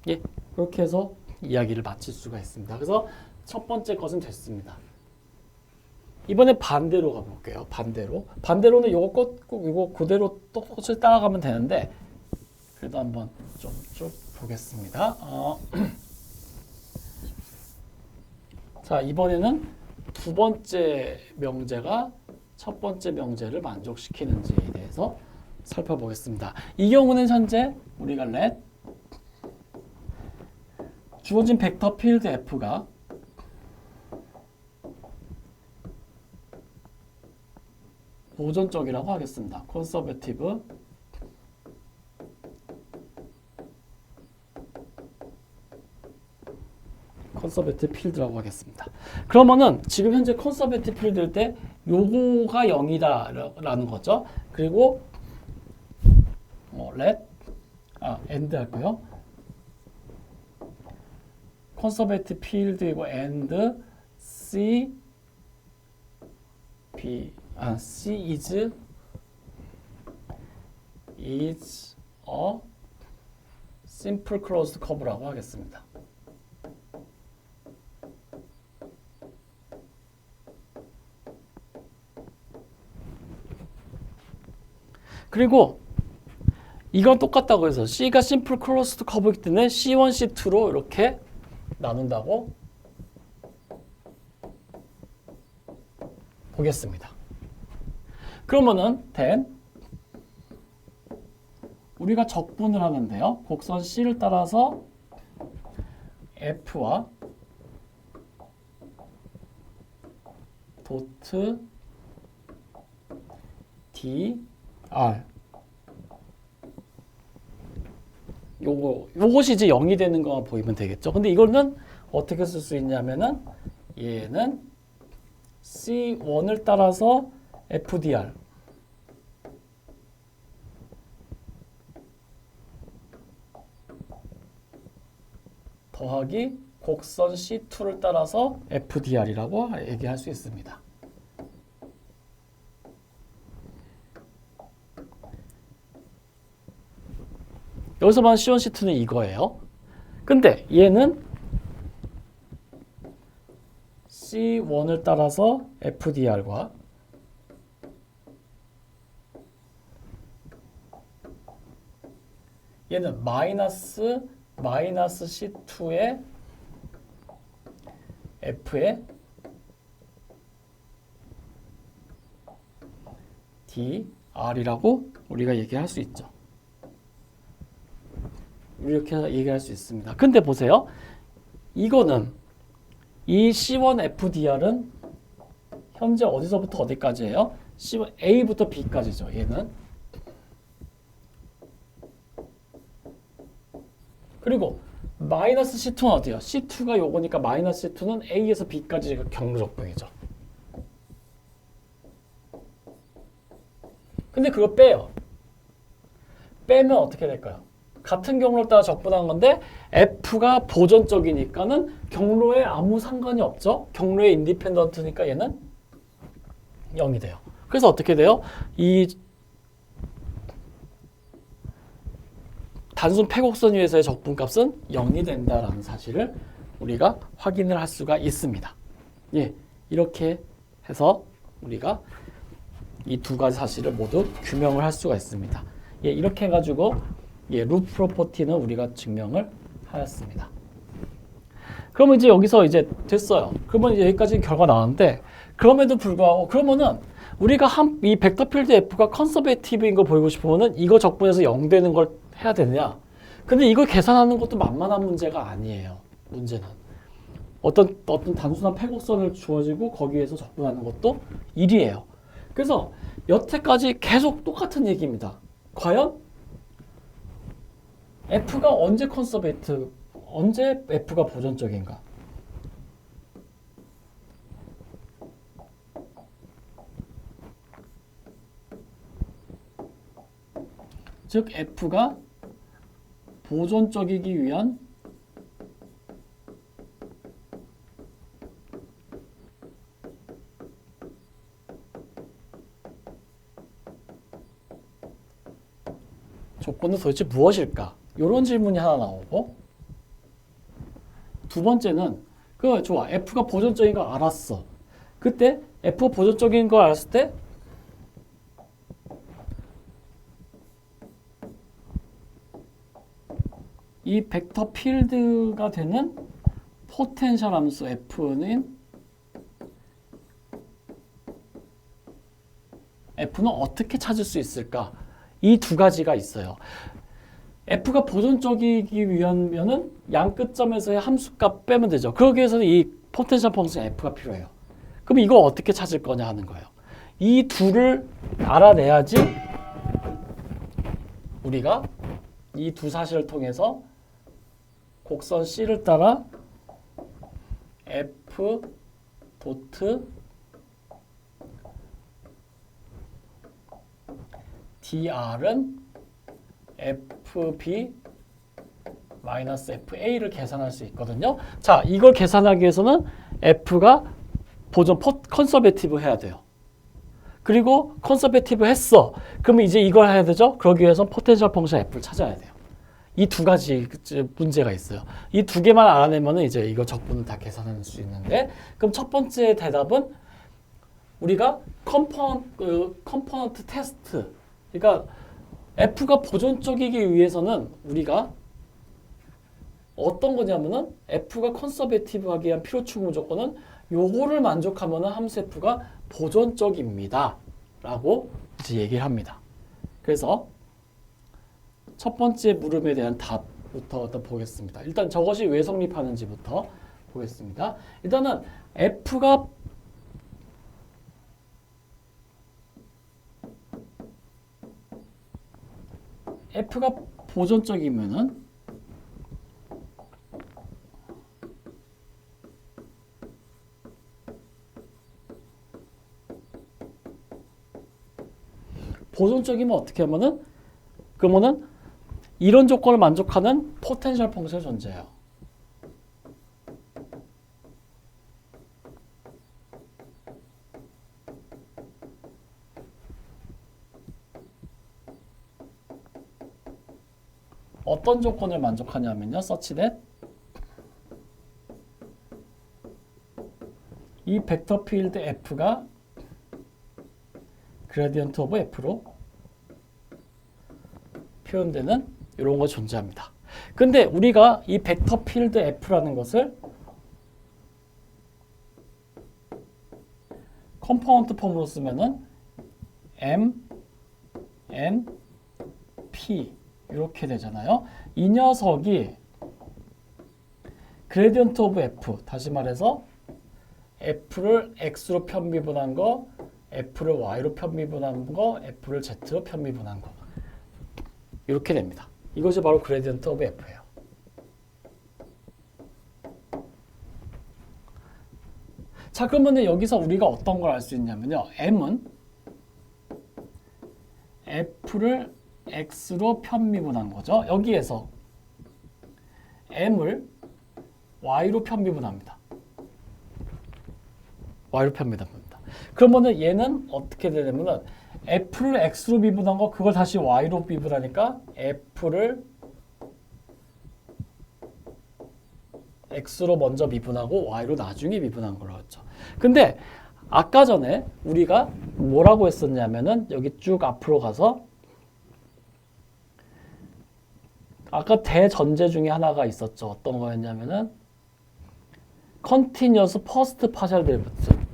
예, 그렇게 해서 이야기를 마칠 수가 있습니다. 그래서 첫 번째 것은 됐습니다. 이번에 반대로 가볼게요. 반대로는 이거 그대로 똑같이 따라가면 되는데 그래도 한번 좀 쭉 보겠습니다. 자, 이번에는 두 번째 명제가 첫 번째 명제를 만족시키는지에 대해서 살펴보겠습니다. 이 경우는 현재 우리가 주어진 벡터 필드 F가 보존적이라고 하겠습니다. 컨서베티브 필드라고 하겠습니다. 그러면은 지금 현재 컨서베티브 필드일 때 요거가 0이다라는 거죠. 그리고 end 할까요? 컨서베티브 필드이고 and C is a simple closed curve라고 하겠습니다. 그리고 이건 똑같다고 해서 C가 심플 클로스드 커브이기 때문에 C1, C2로 이렇게 나눈다고 보겠습니다. 그러면은 우리가 적분을 하는데요. 곡선 C를 따라서 F와 도트 DR 요것이 이제 0이 되는 거 보이면 되겠죠. 근데 이거는 어떻게 쓸 수 있냐면은 얘는 C1을 따라서 FDR 더하기 곡선 C2를 따라서 FDR이라고 얘기할 수 있습니다. 여기서 말하는 C1, C2는 이거예요. 근데 얘는 C1을 따라서 FDR과 얘는 마이너스 C2의 F의 DR이라고 우리가 얘기할 수 있죠. 이렇게 얘기할 수 있습니다. 근데 보세요. 이거는 이 C1FDR은 현재 어디서부터 어디까지예요? C1, A부터 B까지죠. 얘는. 그리고 마이너스 C2는 어디요? C2가 요거니까 마이너스 C2는 A에서 B까지 경로 적분이죠. 근데 그거 빼요. 빼면 어떻게 될까요? 같은 경로를 따라 적분한 건데 F가 보존적이니까는 경로에 아무 상관이 없죠. 경로에 인디펜던트니까 얘는 0이 돼요. 그래서 어떻게 돼요? 이 단순 패곡선 위에서의 적분값은 0이 된다라는 사실을 우리가 확인을 할 수가 있습니다. 예, 이렇게 해서 우리가 이 두 가지 사실을 모두 규명을 할 수가 있습니다. 예, 이렇게 해가지고 루프 프로퍼티는 우리가 증명을 하였습니다. 그러면 이제 여기서 이제 됐어요. 그러면 이제 여기까지 결과 나왔는데 그럼에도 불구하고 그러면은 우리가 이 벡터 필드 F가 컨서베이티브인 거 보이고 싶으면은 이거 적분해서 0 되는 걸 해야 되느냐? 근데 이걸 계산하는 것도 만만한 문제가 아니에요. 문제는 어떤 단순한 패곡선을 주어지고 거기에서 적분하는 것도 일이에요. 그래서 여태까지 계속 똑같은 얘기입니다. 과연 F가 언제 언제 F가 보존적인가? 즉 F가 보존적이기 위한 조건은 도대체 무엇일까? 이런 질문이 하나 나오고 두 번째는 좋아. F가 보존적인 걸 알았어. 그때 F가 보존적인 걸 알았을 때 이 벡터 필드가 되는 포텐셜 함수 F는 어떻게 찾을 수 있을까? 이 두 가지가 있어요. F가 보존적이기 위하면은 양 끝점에서의 함수값 빼면 되죠. 그러기 위해서는 이 포텐셜 펑션 F가 필요해요. 그럼 이걸 어떻게 찾을 거냐 하는 거예요. 이 둘을 알아내야지 우리가 이 두 사실을 통해서 곡선 C를 따라 F 도트 dr은 fb 마이너스 fa를 계산할 수 있거든요. 자, 이걸 계산하기 위해서는 f가 컨서베이티브 해야 돼요. 그리고 컨서베이티브 했어. 그러면 이제 이걸 해야 되죠. 그러기 위해서 포텐셜 펑션 f를 찾아야 돼요. 이 두 가지 문제가 있어요. 이 두 개만 알아내면 이제 이거 적분을 다 계산할 수 있는데, 그럼 첫 번째 대답은 우리가 컴포넌트 테스트, 그러니까 F가 보존적이기 위해서는 우리가 어떤 거냐면은 F가 컨서베이티브하기 위한 필요 추구 조건은 요거를 만족하면은 함수 F가 보존적입니다. 라고 이제 얘기를 합니다. 그래서 첫 번째 물음에 대한 답부터 보겠습니다. 일단 저것이 왜 성립하는지부터 보겠습니다. 일단은 F가 보존적이면은 보존적이면 어떻게 하면은 그러면은 이런 조건을 만족하는 포텐셜 펑션이 존재해요. 어떤 조건을 만족하냐면요. such that 이 벡터 필드 F가 그레디언트 오브 F로 표현되는 이런 거 존재합니다. 근데 우리가 이 벡터 필드 F라는 것을 컴포넌트 폼으로 쓰면은 M, N, P 이렇게 되잖아요. 이 녀석이 그레디언트 오브 f, 다시 말해서 f를 x로 편미분한 거, f를 y로 편미분한 거, f를 z로 편미분한 거, 이렇게 됩니다. 이것이 바로 그레디언트 오브 f예요. 자, 그러면 여기서 우리가 어떤 걸 알 수 있냐면요. m은 f를 x로 편미분한 거죠. 여기에서 m을 y로 편미분합니다. y로 편미분합니다. 그러면은 얘는 어떻게 되냐면은 f를 x로 미분한 거 그걸 다시 y로 미분하니까 f를 x로 먼저 미분하고 y로 나중에 미분한 걸로 했죠. 근데 아까 전에 우리가 뭐라고 했었냐면은 여기 쭉 앞으로 가서 아까 대전제 중에 하나가 있었죠. 어떤 거였냐면은 Continuous First Partial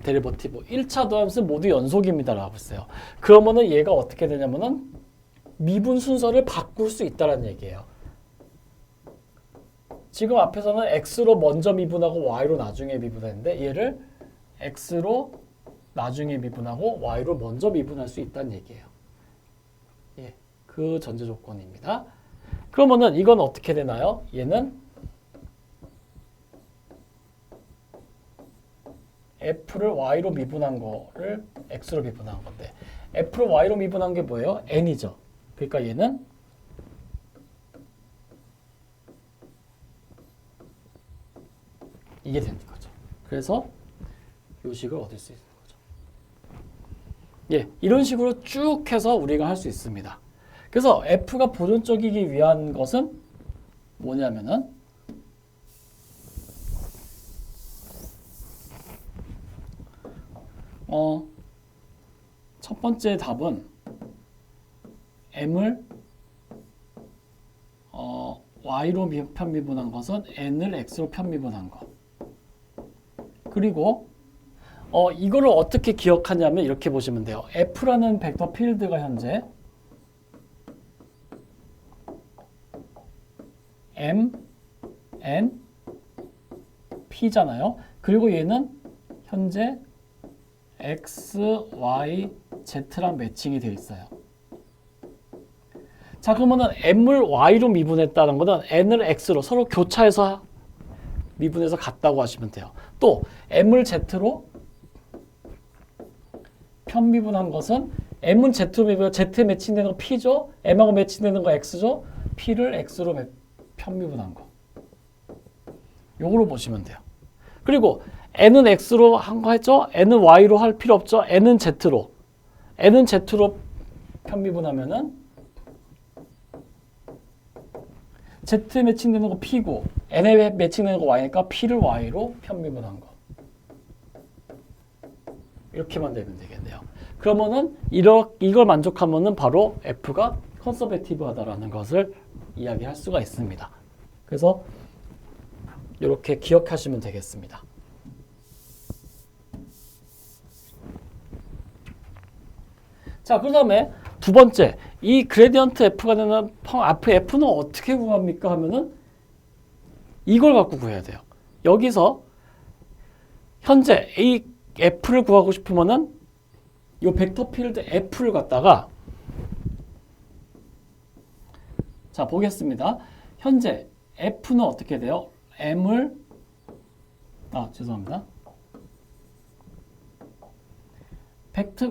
Derivative 1차 더함수는 모두 연속입니다 라고 했어요. 그러면은 얘가 어떻게 되냐면은 미분 순서를 바꿀 수 있다는 얘기예요. 지금 앞에서는 x로 먼저 미분하고 y로 나중에 미분했는데 얘를 x로 나중에 미분하고 y로 먼저 미분할 수 있다는 얘기예요. 예, 그 전제 조건입니다. 그러면은 이건 어떻게 되나요? 얘는 f를 y로 미분한 거를 x로 미분한 건데 f를 y로 미분한 게 뭐예요? n이죠. 그러니까 얘는 이게 되는 거죠. 그래서 이 식을 얻을 수 있는 거죠. 예, 이런 식으로 쭉 해서 우리가 할 수 있습니다. 그래서 f가 보존적이기 위한 것은 뭐냐면은 첫 번째 답은 m을 y로 편미분한 것은 n을 x로 편미분한 거. 그리고 이거를 어떻게 기억하냐면 이렇게 보시면 돼요. f라는 벡터 필드가 현재 m, n, p잖아요. 그리고 얘는 현재 x, y, z랑 매칭이 되어 있어요. 자, 그러면은 m을 y로 미분했다는 것은 n을 x로 서로 교차해서 미분해서 같다고 하시면 돼요. 또 m을 z로 편미분한 것은 m은 z로 미분해 z에 매칭되는 거 p죠. m하고 매칭되는 거 x죠. p를 x로 편미분한 거. 요거로 보시면 돼요. 그리고 n은 x로 한 거 했죠. n은 y로 할 필요 없죠. n은 z로 편미분하면은 z에 매칭되는 거 p고 n에 매칭되는 거 y니까 p를 y로 편미분한 거. 이렇게만 되면 되겠네요. 그러면은 이걸 만족하면은 바로 f가 컨서베티브하다라는 것을 이야기할 수가 있습니다. 그래서 이렇게 기억하시면 되겠습니다. 자, 그 다음에 두 번째, 이 그레디언트 f가 되는 앞에 f는 어떻게 구합니까 하면은 이걸 갖고 구해야 돼요. 여기서 현재 이 f를 구하고 싶으면은 이 벡터 필드 f를 갖다가 자, 보겠습니다. 현재 f는 어떻게 돼요? m을 죄송합니다.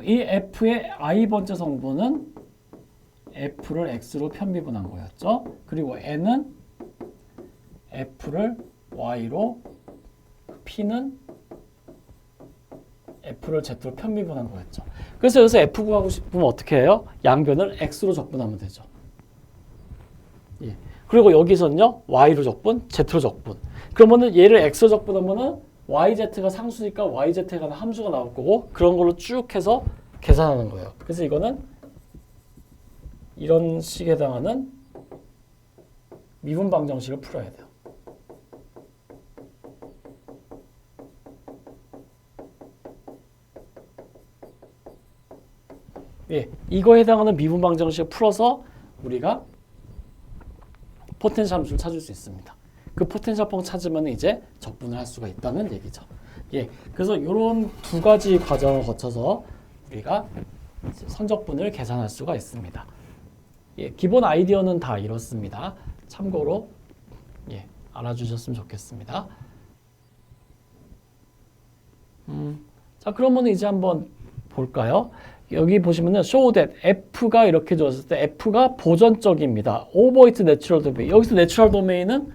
이 f의 i번째 성분은 f를 x로 편미분한 거였죠. 그리고 n은 f를 y로, p는 f를 z로 편미분한 거였죠. 그래서 여기서 f 구하고 싶으면 어떻게 해요? 양변을 x로 적분하면 되죠. 예. 그리고 여기서는요, y로 적분, z로 적분. 그러면은 얘를 x로 적분하면은 yz가 상수니까 yz에 관한 함수가 나올 거고 그런 걸로 쭉 해서 계산하는 거예요. 그래서 이거는 이런 식에 해당하는 미분 방정식을 풀어야 돼요. 예, 이거에 해당하는 미분 방정식을 풀어서 우리가 포텐셜 함수를 찾을 수 있습니다. 그 포텐셜 펑 찾으면 이제 적분을 할 수가 있다는 얘기죠. 예, 그래서 이런 두 가지 과정을 거쳐서 우리가 선적분을 계산할 수가 있습니다. 예, 기본 아이디어는 다 이렇습니다. 참고로 예, 알아주셨으면 좋겠습니다. 자, 그러면 이제 한번 볼까요? 여기 보시면은 show that F가 이렇게 주어졌을 때 F가 보전적입니다. over its natural domain. 여기서 natural domain은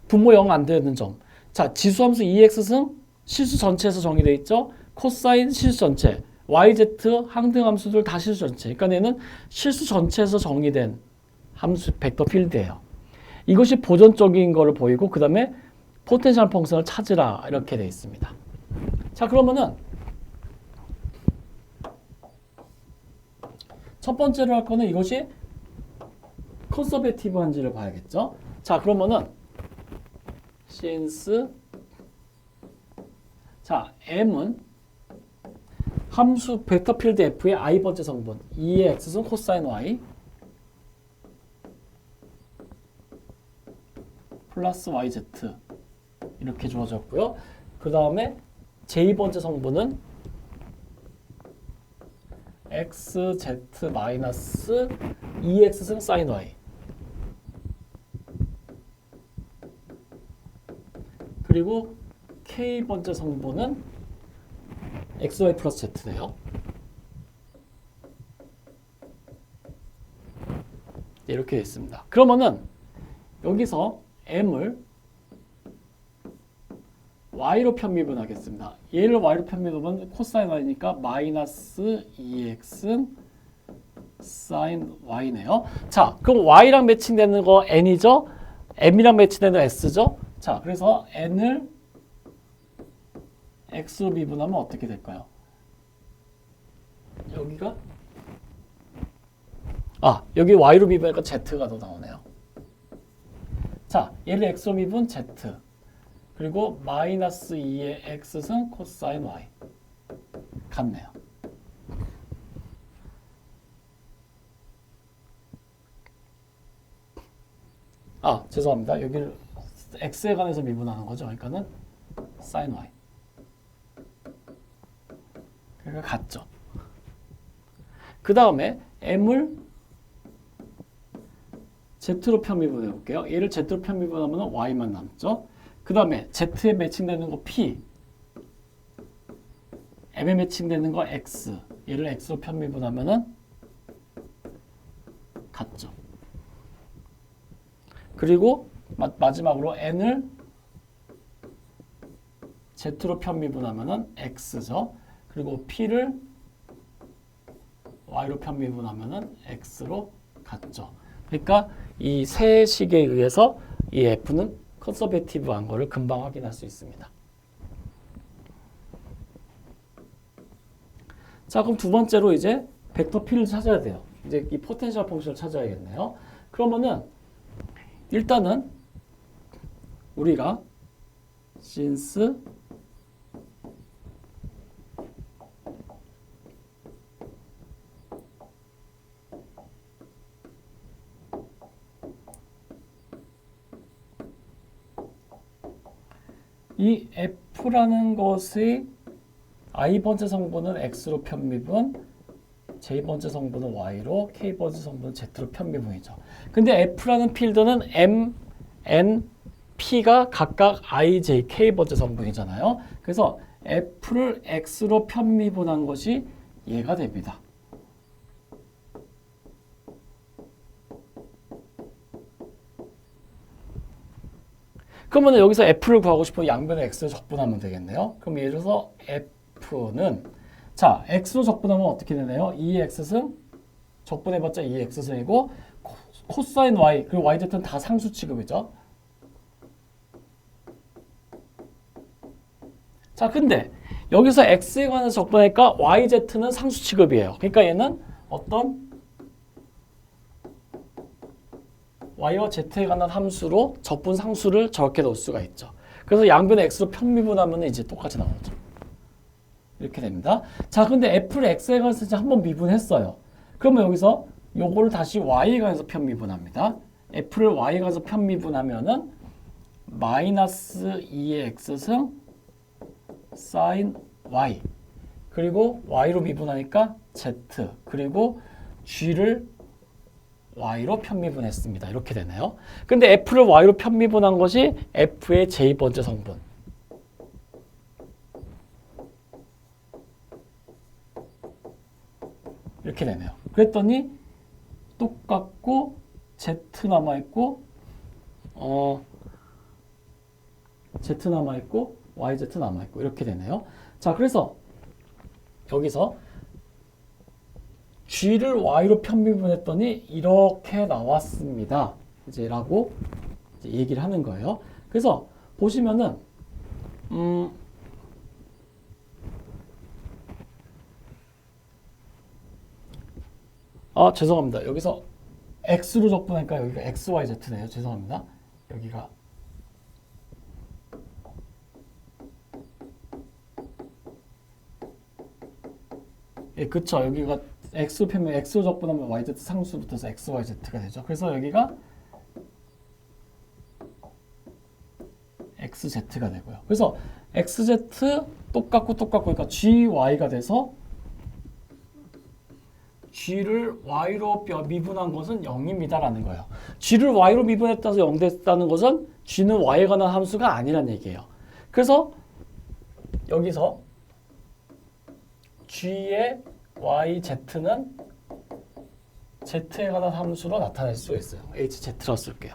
분모 0 안 되는 점. 자, 지수함수 EX승 실수 전체에서 정의되어 있죠. 코사인 실수 전체, YZ 항등함수들 다 실수 전체. 그러니까 얘는 실수 전체에서 정의된 함수 벡터 필드예요. 이것이 보전적인 거를 보이고 그 다음에 포텐셜 펑션을 찾으라 이렇게 되어 있습니다. 자, 그러면은 첫 번째로 할 거는 이것이 컨서베티브한지를 봐야겠죠. 자, 그러면은 since 자, m은 함수 벡터 필드 f의 i번째 성분 2의 x승 코사인 y 플러스 yz 이렇게 주어졌고요. 그 다음에 j번째 성분은 xz 마이너스 2x승 사인 y 그리고 k번째 성분은 xy 플러스 z네요. 이렇게 되어 있습니다. 그러면은 여기서 m을 y로 편미분하겠습니다. 얘를 y로 편미분하면 코사인 y니까 마이너스 2x 사인 y네요. 자, 그럼 y랑 매칭되는 거 n이죠? m이랑 매칭되는 거 s죠? 자, 그래서 n을 x로 미분하면 어떻게 될까요? 여기가 여기 y로 미분하니까 z가 더 나오네요. 자, 얘를 x로 미분 z 그리고 마이너스 2의 x승 코사인 y 같네요. 죄송합니다. 여기를 x에 관해서 미분하는 거죠. 그러니까는 sin y. 그러니까 같죠. 그 다음에 m을 z로 편미분해 볼게요. 얘를 z로 편미분하면 y만 남죠. 그 다음에 z에 매칭되는 거 p, m에 매칭되는 거 x, 얘를 x로 편미분하면은 같죠. 그리고 마지막으로 n을 z로 편미분하면은 x죠. 그리고 p를 y로 편미분하면은 x로 같죠. 그러니까 이 세 식에 의해서 이 f는 컨서베티브한 거를 금방 확인할 수 있습니다. 자, 그럼 두 번째로 이제 벡터 P를 찾아야 돼요. 이제 이 포텐셜 펑션을 찾아야겠네요. 그러면은 일단은 우리가 since 이 f라는 것의 i번째 성분은 x로 편미분, j번째 성분은 y로, k번째 성분은 z로 편미분이죠. 근데 f라는 필드는 m, n, p가 각각 i, j, k번째 성분이잖아요. 그래서 f를 x로 편미분한 것이 얘가 됩니다. 그러면 여기서 f를 구하고 싶으면 양변에 x를 적분하면 되겠네요. 그럼 예를 들어서 f는 자, x로 적분하면 어떻게 되나요? 2x승 적분해봤자 2x승이고 코사인 y 그리고 yz는 다 상수 취급이죠. 자, 근데 여기서 x에 관해서 적분하니까 yz는 상수 취급이에요. 그러니까 얘는 어떤 y와 z에 관한 함수로 적분 상수를 저렇게 넣을 수가 있죠. 그래서 양변에 x로 편미분하면 이제 똑같이 나오죠. 이렇게 됩니다. 자, 근데 f를 x에 관해서 한번 미분했어요. 그러면 여기서 요거를 다시 y에 관해서 편미분합니다. f를 y 가서 편미분하면은 마이너스 2의 x승 sin y 그리고 y로 미분하니까 z 그리고 g를 y로 편미분했습니다. 이렇게 되네요. 근데 f를 y로 편미분한 것이 f의 j 번째 성분. 이렇게 되네요. 그랬더니 똑같고 z 남아있고 z 남아있고 yz 남아있고 이렇게 되네요. 자, 그래서 여기서 g를 y로 편미분했더니 이렇게 나왔습니다. 이제 라고 이제 얘기를 하는 거예요. 그래서 보시면은 죄송합니다. 여기서 x로 적분하니까 여기가 xyz네요. 죄송합니다. 여기가 예, 그쵸. 여기가 x로 편면 x로 적분하면 yz 상수 붙어서 xyz가 되죠. 그래서 여기가 xz가 되고요. 그래서 xz 똑같고 그러니까 gy가 돼서 g를 y로 미분한 것은 0입니다라는 거예요. g를 y로 미분했다서 0 됐다는 것은 g는 y에 관한 함수가 아니란 얘기예요. 그래서 여기서 g의 yz는 z에 관한 함수로 나타낼 수가 있어요. hz라고 쓸게요.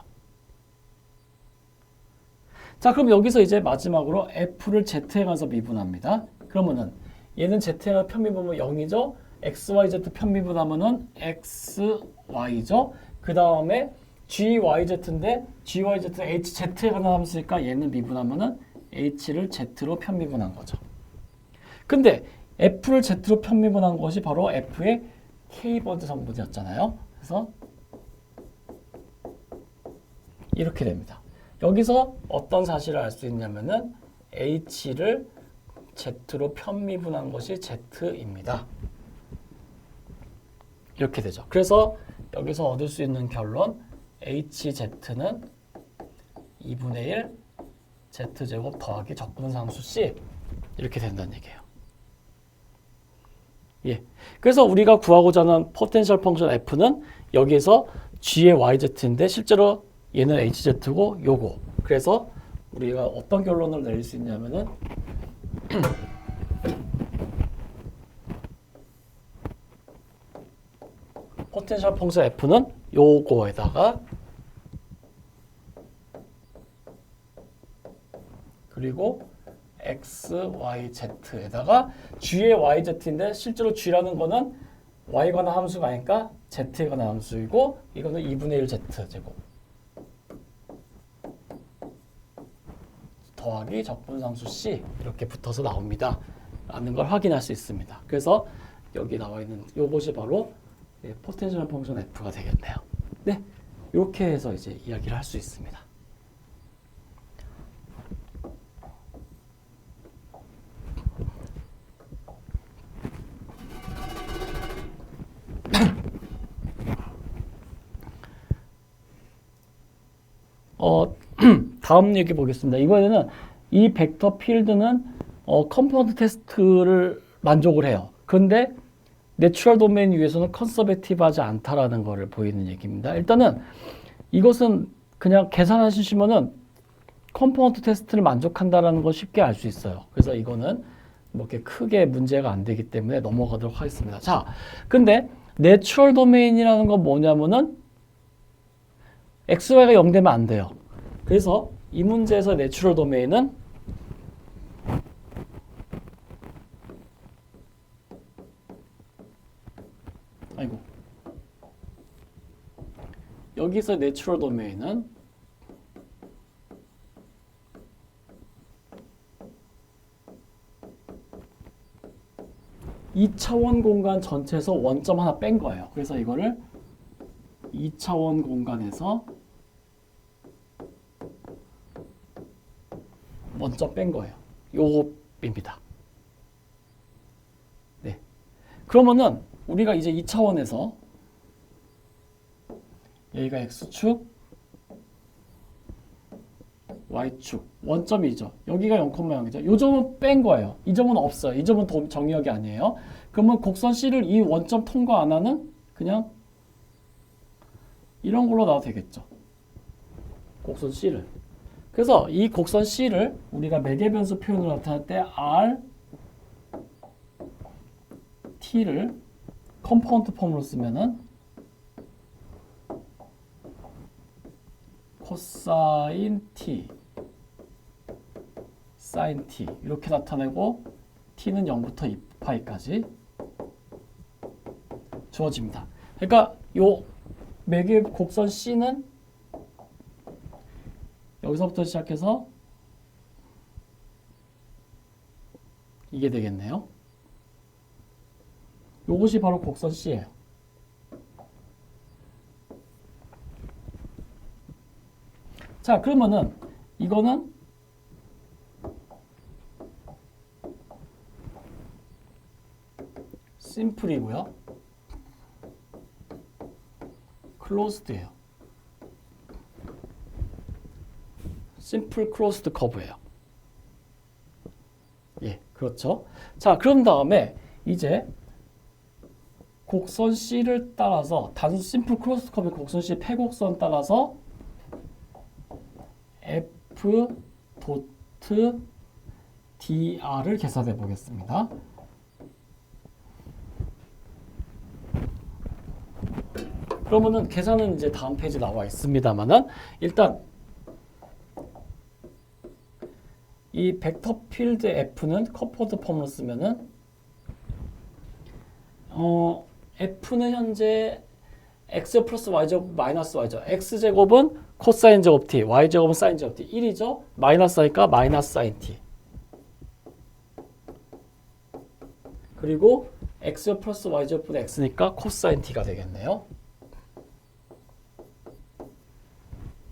자, 그럼 여기서 이제 마지막으로 f를 z에 관해서 미분합니다. 그러면은 얘는 z에 관해서 편미분하면 0이죠. xyz 편미분하면은 xy죠. 그 다음에 gyz인데 gyz는 hz에 관한 함수니까 얘는 미분하면은 h를 z로 편미분한 거죠. 근데 f를 z로 편미분한 것이 바로 f의 k번째 성분이었잖아요. 그래서 이렇게 됩니다. 여기서 어떤 사실을 알 수 있냐면은 h를 z로 편미분한 것이 z입니다. 이렇게 되죠. 그래서 여기서 얻을 수 있는 결론 hz는 2분의 1 z제곱 더하기 적분상수 c 이렇게 된다는 얘기예요. 예. 그래서 우리가 구하고자 하는 포텐셜 펑션 f는 여기에서 g의 yz인데 실제로 얘는 hz고 요거. 그래서 우리가 어떤 결론을 내릴 수 있냐면은 포텐셜 펑션 f는 요거에다가 그리고 x, y, z에다가 g의 yz인데 실제로 g라는 거는 y에 관한 함수가 아니니까 z에 관한 함수이고 이거는 2분의 1 z제곱 더하기 적분상수 c 이렇게 붙어서 나옵니다. 라는 걸 확인할 수 있습니다. 그래서 여기 나와 있는 요것이 바로 포텐셜 펑션 f가 되겠네요. 네, 이렇게 해서 이제 이야기를 할 수 있습니다. 다음 얘기 보겠습니다. 이번에는 이 벡터 필드는 컴포넌트 테스트를 만족을 해요. 그런데 내추럴 도메인 위에서는 컨서베티브하지 않다라는 것을 보이는 얘기입니다. 일단은 이것은 그냥 계산하시면은 컴포넌트 테스트를 만족한다라는 걸 쉽게 알 수 있어요. 그래서 이거는 뭐 이렇게 크게 문제가 안 되기 때문에 넘어가도록 하겠습니다. 자, 근데 내추럴 도메인이라는 건 뭐냐면은 XY가 0 되면 안 돼요. 그래서 이 문제에서 내추럴 도메인은 여기서 내추럴 도메인은 이 차원 공간 전체에서 원점 하나 뺀 거예요. 그래서 이거를 2차원 공간에서 원점 뺀 거예요. 요겁입니다. 네. 그러면은 우리가 이제 2차원에서 여기가 x축, y축 원점이죠. 여기가 0,0이죠. 이 점은 뺀 거예요. 이 점은 없어요. 이 점은 정의역이 아니에요. 그러면 곡선 C를 이 원점 통과 안 하는 그냥 이런 걸로 나와도 되겠죠. 곡선 C를. 그래서 이 곡선 C를 우리가 매개변수 표현으로 나타낼 때 R, T를 컴포넌트 폼으로 쓰면은 코사인 T, 사인 T 이렇게 나타내고 T는 0부터 2파이까지 주어집니다. 그러니까 요 매개 곡선 C는 여기서부터 시작해서 이게 되겠네요. 요것이 바로 곡선 C예요. 자, 그러면은 이거는 심플이고요. 클로즈드예요. 심플 클로즈드 커브예요. 예, 그렇죠. 자, 그런 다음에 이제 곡선 C를 따라서 단순 심플 클로즈드 커브의 곡선 C 폐곡선 따라서 F 도트 DR을 계산해 보겠습니다. 그러면은 계산은 이제 다음 페이지 나와 있습니다만은 일단 이 벡터 필드 F는 컴포넌트 폼으로 쓰면은 F는 현재 x 플러스 y제곱 마이너스 y죠. x제곱은 코사인 제곱 t, y제곱은 사인 제곱 t 1이죠. 마이너스 하니까 마이너스 사인 t. 그리고 x 플러스 y제곱분의 x니까 코사인 t가 되겠네요.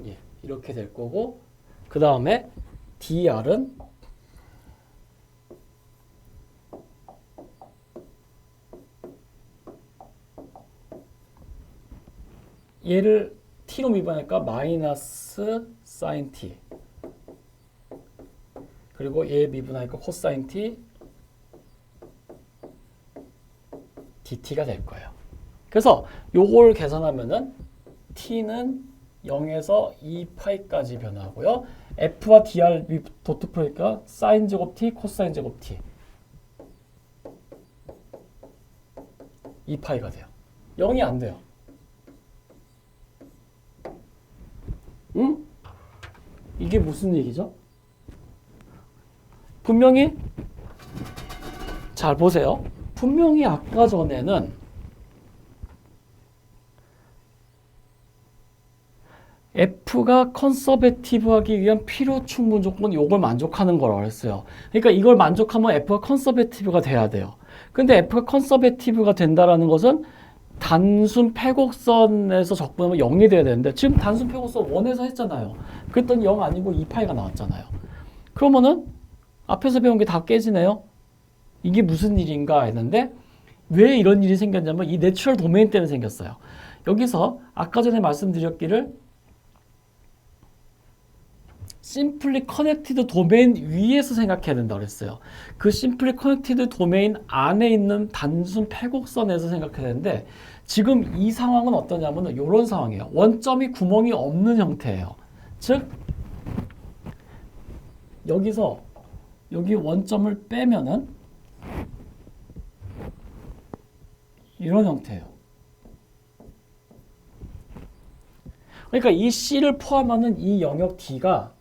예, 이렇게 될 거고 그 다음에 dr은 얘를 t로 미분하니까 마이너스 사인 t 그리고 얘 미분하니까 코사인 t dt가 될 거예요. 그래서 요걸 계산하면은 t는 0에서 2파이까지 변하고요. f와 dr 도트 프로니까 사인 제곱 t 코사인 제곱 t 2파이가 돼요. 0이 안 돼요. 응? 이게 무슨 얘기죠? 분명히 잘 보세요. 분명히 아까 전에는 F가 컨서베티브하기 위한 필요 충분 조건 요걸 만족하는 거라고 했어요. 그러니까 이걸 만족하면 F가 컨서베티브가 돼야 돼요. 근데 F가 컨서베티브가 된다라는 것은 단순 폐곡선에서 적분하면 0이 돼야 되는데 지금 단순 폐곡선 1에서 했잖아요. 그랬더니 0 아니고 2파이가 나왔잖아요. 그러면은 앞에서 배운 게 다 깨지네요. 이게 무슨 일인가 했는데 왜 이런 일이 생겼냐면 이 내추럴 도메인 때문에 생겼어요. 여기서 아까 전에 말씀드렸기를 심플리 커넥티드 도메인 위에서 생각해야 된다고 그랬어요. 그 심플리 커넥티드 도메인 안에 있는 단순 폐곡선에서 생각해야 되는데 지금 이 상황은 어떠냐면 이런 상황이에요. 원점이 구멍이 없는 형태예요. 즉 여기서 여기 원점을 빼면은 이런 형태예요. 그러니까 이 C를 포함하는 이 영역 D가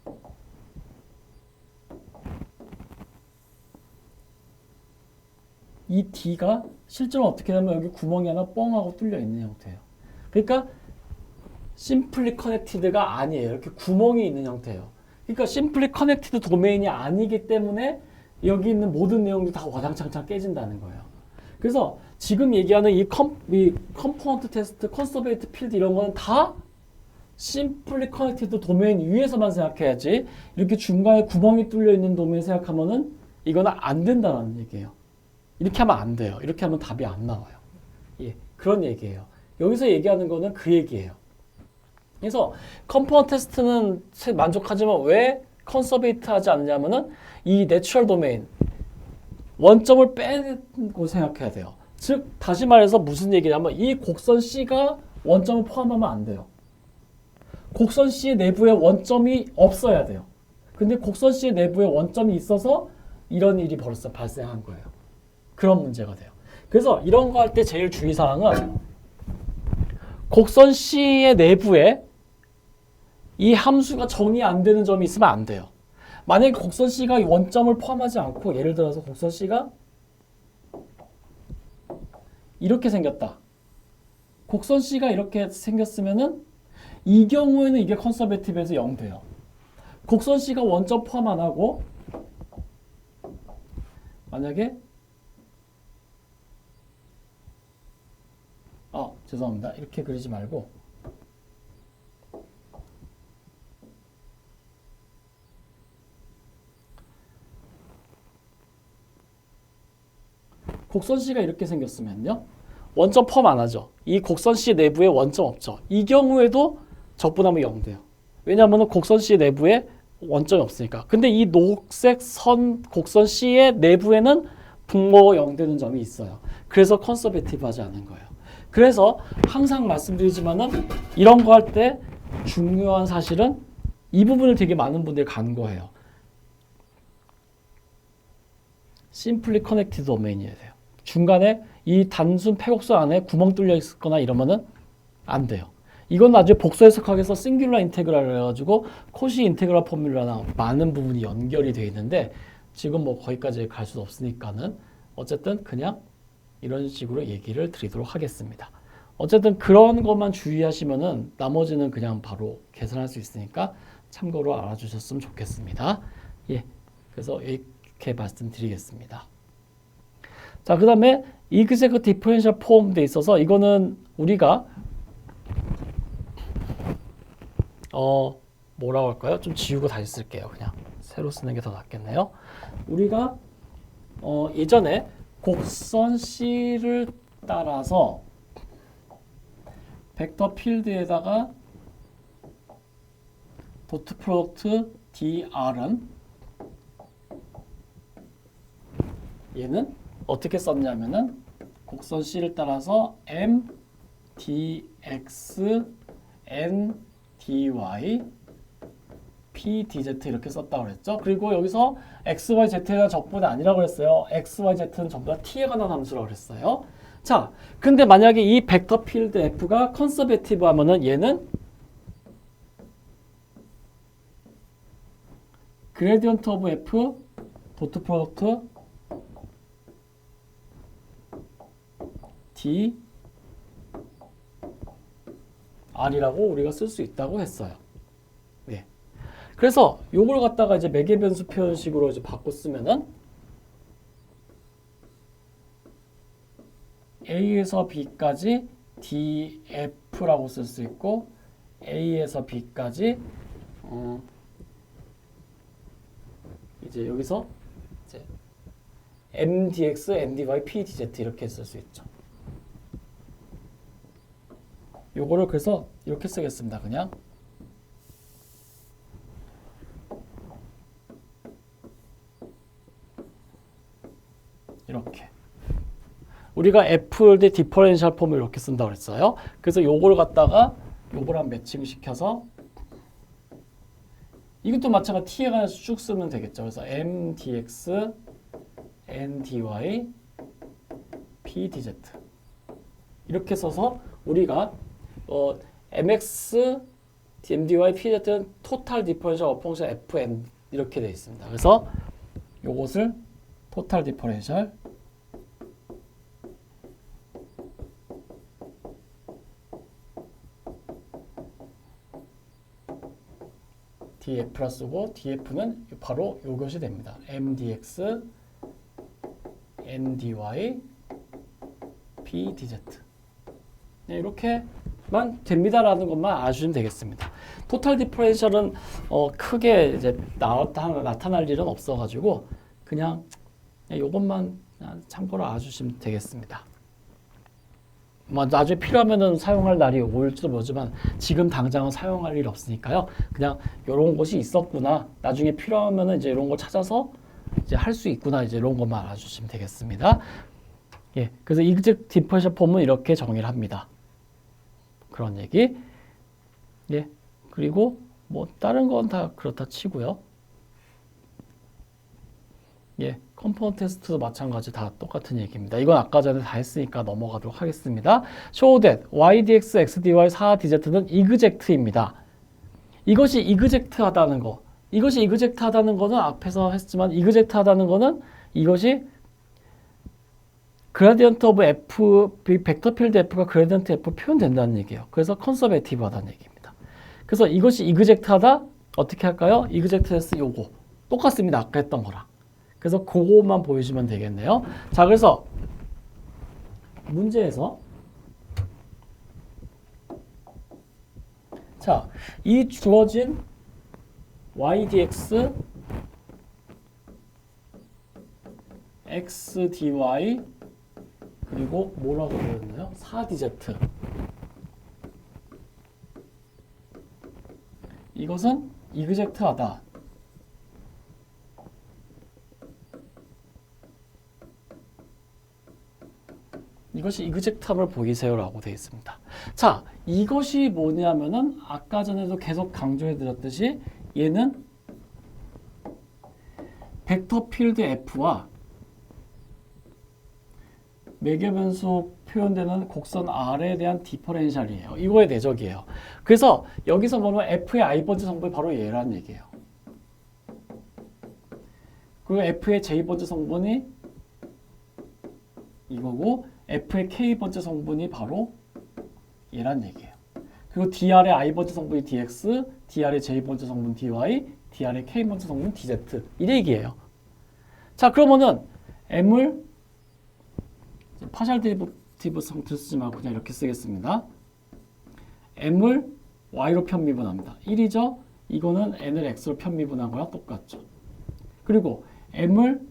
이 D가 실제로 어떻게 되면 여기 구멍이 하나 뻥 하고 뚫려 있는 형태예요. 그러니까 심플리 커넥티드가 아니에요. 이렇게 구멍이 있는 형태예요. 그러니까 심플리 커넥티드 도메인이 아니기 때문에 여기 있는 모든 내용들이 다 와장창창 깨진다는 거예요. 그래서 지금 얘기하는 이 컴포넌트 테스트, 컨서베이트 필드 이런 거는 다 심플리 커넥티드 도메인 위에서만 생각해야지 이렇게 중간에 구멍이 뚫려 있는 도메인 생각하면은 이거는 안 된다는 얘기예요. 이렇게 하면 안 돼요. 이렇게 하면 답이 안 나와요. 예, 그런 얘기예요. 여기서 얘기하는 거는 그 얘기예요. 그래서 컴포넌트 테스트는 만족하지만 왜 컨서베이트 하지 않느냐면은 이 내추럴 도메인 원점을 빼고 생각해야 돼요. 즉 다시 말해서 무슨 얘기냐면 이 곡선 C가 원점을 포함하면 안 돼요. 곡선 C의 내부에 원점이 없어야 돼요. 근데 곡선 C의 내부에 원점이 있어서 이런 일이 발생한 거예요. 그런 문제가 돼요. 그래서 이런 거 할 때 제일 주의사항은 곡선 C의 내부에 이 함수가 정의 안 되는 점이 있으면 안 돼요. 만약에 곡선 C가 원점을 포함하지 않고 예를 들어서 곡선 C가 이렇게 생겼다. 곡선 C가 이렇게 생겼으면은 이 경우에는 이게 컨서베이티브에서 0 돼요. 곡선 C가 원점 포함 안 하고 만약에 죄송합니다. 이렇게 그리지 말고 곡선 C가 이렇게 생겼으면요. 원점 포함 안 하죠. 이 곡선 C 내부에 원점 없죠. 이 경우에도 적분하면 0 돼요. 왜냐하면 곡선 C 내부에 원점이 없으니까. 근데 이 녹색 선 곡선 C의 내부에는 분모가 0 되는 점이 있어요. 그래서 컨서베이티브 하지 않은 거예요. 그래서 항상 말씀드리지만은 이런 거 할 때 중요한 사실은 이 부분을 되게 많은 분들이 간과해요. 심플리 커넥티드 도메인이어야 돼요. 중간에 이 단순 폐곡선 안에 구멍 뚫려 있거나 이러면은 안 돼요. 이건 나중에 복수 해석하기 위해서 싱귤러 인테그랄을 해가지고 코시 인테그랄 포뮬러랑 많은 부분이 연결이 되어 있는데 지금 뭐 거기까지 갈 수 없으니까는 어쨌든 그냥 이런 식으로 얘기를 드리도록 하겠습니다. 어쨌든 그런 것만 주의하시면은 나머지는 그냥 바로 계산할 수 있으니까 참고로 알아주셨으면 좋겠습니다. 예, 그래서 이렇게 말씀드리겠습니다. 자, 그 다음에 이그제크 디퍼런셜 폼돼 있어서 이거는 우리가 뭐라고 할까요? 좀 지우고 다시 쓸게요. 그냥 새로 쓰는 게 더 낫겠네요. 우리가 예전에 곡선 C를 따라서 벡터 필드에다가 도트 프로덕트 dr은 얘는 어떻게 썼냐면은 곡선 C를 따라서 m dx n dy p dz 이렇게 썼다고 그랬죠. 그리고 여기서 x, y, z에 대한 적분이 아니라고 그랬어요. x, y, z는 전부 다 t에 관한 함수라고 그랬어요. 자, 근데 만약에 이 벡터 필드 f가 컨서베이티브 하면은 얘는 그레디언트 오브 f 도트 프로덕트 d r이라고 우리가 쓸 수 있다고 했어요. 네. 그래서 요걸 갖다가 이제 매개 변수 표현식으로 이제 바꿔 쓰면은 A에서 B까지 df라고 쓸 수 있고 A에서 B까지 이제 여기서 이제 m dx, n dy, p dz 이렇게 쓸 수 있죠. 요거를 그래서 이렇게 쓰겠습니다. 그냥 이렇게 우리가 F를 대 디퍼런셜 폼을 이렇게 쓴다고 그랬어요. 그래서 요걸 갖다가 요거랑 매칭 시켜서 이것도 마찬가지 t에 관해서 쭉 쓰면 되겠죠. 그래서 m dx n dy p dz 이렇게 써서 우리가 mx mdy pz는 토탈 디퍼런셜 어펑션 fm 이렇게 되어 있습니다. 그래서 요것을 토탈 디퍼런셜 df라 쓰고 df는 바로 요것이 됩니다. mdx ndy pdz 네, 이렇게만 됩니다라는 것만 아시면 되겠습니다. 토탈 디퍼런셜은 크게 이제 나타날 일은 없어가지고 그냥 요것만 참고로 알아주시면 되겠습니다. 뭐 나중에 필요하면은 사용할 날이 올지도 모르지만 지금 당장은 사용할 일 없으니까요. 그냥 이런 것이 있었구나. 나중에 필요하면은 이제 이런 거 찾아서 이제 할 수 있구나. 이제 이런 것만 알아주시면 되겠습니다. 예, 그래서 exec departure form은 이렇게 정의를 합니다. 그런 얘기. 예, 그리고 뭐 다른 건 다 그렇다 치고요. 예, 컴포넌트 테스트도 마찬가지 다 똑같은 얘기입니다. 이건 아까 전에 다 했으니까 넘어가도록 하겠습니다. Show that ydx, xdy, 4dz는 exact입니다. 이것이 exact하다는 거. 이것이 exact하다는 거는 앞에서 했지만 exact하다는 거는 이것이 gradient of f, 벡터 필드 f가 gradient f 표현된다는 얘기예요. 그래서 컨서베이티브하다는 얘기입니다. 그래서 이것이 exact하다 어떻게 할까요? exactness 요거 똑같습니다. 아까 했던 거랑. 그래서 그거만 보여주면 되겠네요. 자, 그래서 문제에서 자, 이 주어진 ydx, xdy 그리고 뭐라고 그랬나요? 4dz 이것은 exact하다. 이것이 exact함을 보이세요라고 되어 있습니다. 자, 이것이 뭐냐면은 아까 전에도 계속 강조해 드렸듯이 얘는 벡터 필드 F와 매개 변수 표현되는 곡선 R에 대한 디퍼렌셜이에요. 이거의 내적이에요. 그래서 여기서 보면 F의 i번째 성분이 바로 얘란 얘기예요. 그리고 F의 j번째 성분이 이거고 F의 k번째 성분이 바로 얘란 얘기예요. 그리고 dr의 i번째 성분이 dx, dr의 j번째 성분 dy, dr의 k번째 성분 dz 이 얘기예요. 자, 그러면은 m을 파셜 데리버티브 형태로 쓰지 말고 그냥 이렇게 쓰겠습니다. m을 y로 편미분합니다. 1이죠? 이거는 n을 x로 편미분한 거랑 똑같죠. 그리고 m을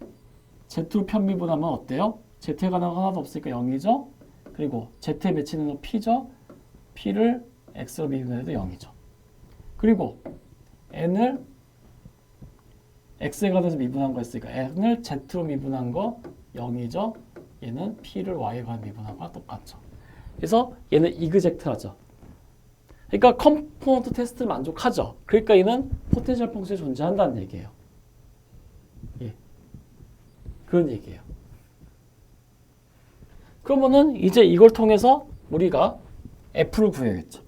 z로 편미분하면 어때요? z에 관한 거 하나도 없으니까 0이죠? 그리고 z에 매치는 건 p죠? p를 x로 미분해도 0이죠. 그리고 n을 x에 관해서 미분한 거 있으니까 n을 z로 미분한 거 0이죠? 얘는 p를 y에 관해 미분한 거랑 똑같죠. 그래서 얘는 exact하죠. 그러니까 컴포넌트 테스트 만족하죠. 그러니까 얘는 포텐셜 펑션이 존재한다는 얘기예요. 예, 그런 얘기예요. 그러면은 이제 이걸 통해서 우리가 F를 구해야겠죠.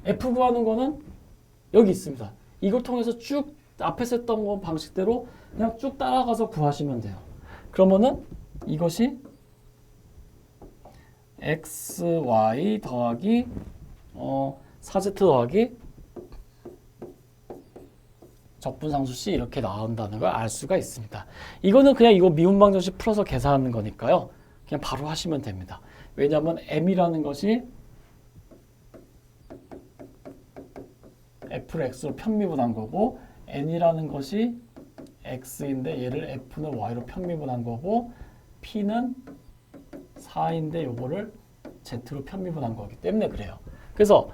F 구하는 거는 여기 있습니다. 이걸 통해서 쭉 앞에서 했던 거 방식대로 그냥 쭉 따라가서 구하시면 돼요. 그러면은 이것이 xy 더하기 4z 더하기 적분상수 C 이렇게 나온다는 걸 알 수가 있습니다. 이거는 그냥 이거 미분방정식 풀어서 계산하는 거니까요. 그냥 바로 하시면 됩니다. 왜냐하면 m이라는 것이 f를 x로 편미분한 거고 n이라는 것이 x인데 얘를 f는 y로 편미분한 거고 p는 4인데 요거를 z로 편미분한 거기 때문에 그래요. 그래서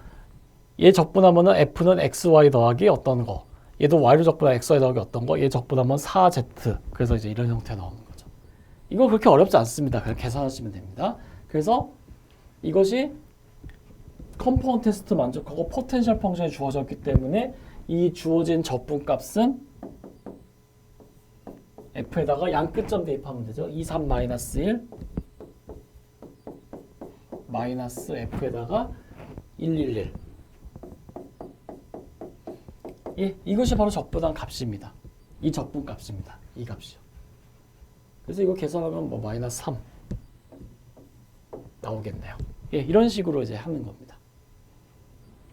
얘 적분하면은 f는 xy 더하기 어떤 거, 얘도 y로 적분하면 xy 더하기 어떤 거, 얘 적분하면 4z. 그래서 이제 이런 형태 나오는 거죠. 이거 그렇게 어렵지 않습니다. 그냥 계산하시면 됩니다. 그래서 이것이 컴포넌트 테스트 만족하고 포텐셜 펑션이 주어졌기 때문에 이 주어진 적분값은 f에다가 양 끝점 대입하면 되죠. 2, 3, 마이너스 1 마이너스 f에다가 1, 1, 1 예, 이것이 바로 적분한 값입니다. 이 적분 값입니다. 이 값이요. 그래서 이거 계산하면 뭐 마이너스 3 나오겠네요. 예, 이런 식으로 이제 하는 겁니다.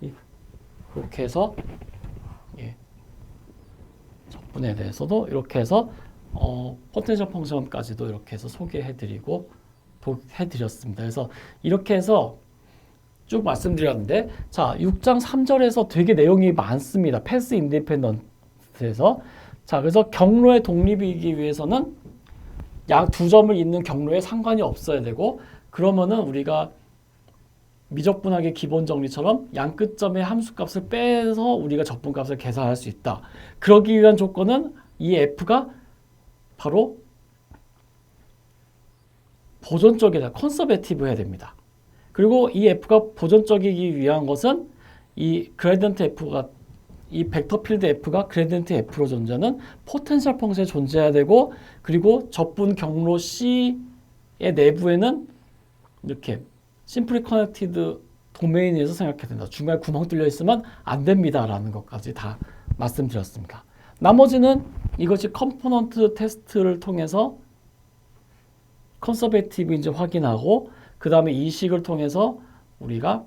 예, 그렇게 해서 예, 적분에 대해서도 이렇게 해서 포텐셜 펑션까지도 이렇게 해서 소개해드리고 해드렸습니다. 그래서 이렇게 해서 쭉 말씀드렸는데, 자, 6장 3절에서 되게 내용이 많습니다. 패스 인디펜던트에서. 자, 그래서 경로의 독립이기 위해서는 양 두 점을 잇는 경로에 상관이 없어야 되고 그러면은 우리가 미적분학의 기본 정리처럼 양 끝점의 함수값을 빼서 우리가 적분값을 계산할 수 있다. 그러기 위한 조건은 이 f가 바로 보존적이다. 컨서베티브 해야 됩니다. 그리고 이 f가 보존적이기 위한 것은 이 그레디언트 f가 이 벡터 필드 f가 그레디언트 f로 존재하는 포텐셜 펑션이 존재해야 되고 그리고 적분 경로 C의 내부에는 이렇게 심플리 커넥티드 도메인에서 생각해야 된다. 중간에 구멍 뚫려 있으면 안 됩니다라는 것까지 다 말씀드렸습니다. 나머지는 이것이 컴포넌트 테스트를 통해서 컨서베이티브인지 확인하고 그 다음에 이 식을 통해서 우리가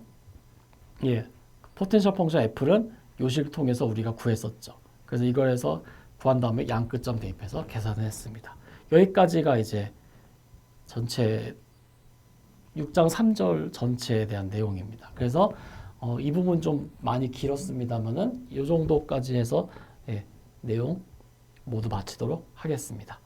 포텐셜 펑션 F는 이 식을 통해서 우리가 구했었죠. 그래서 이걸 해서 구한 다음에 양 끝점 대입해서 계산을 했습니다. 여기까지가 이제 전체 6장 3절 전체에 대한 내용입니다. 그래서 이 부분 좀 많이 길었습니다만은 이 정도까지 해서 내용 모두 마치도록 하겠습니다.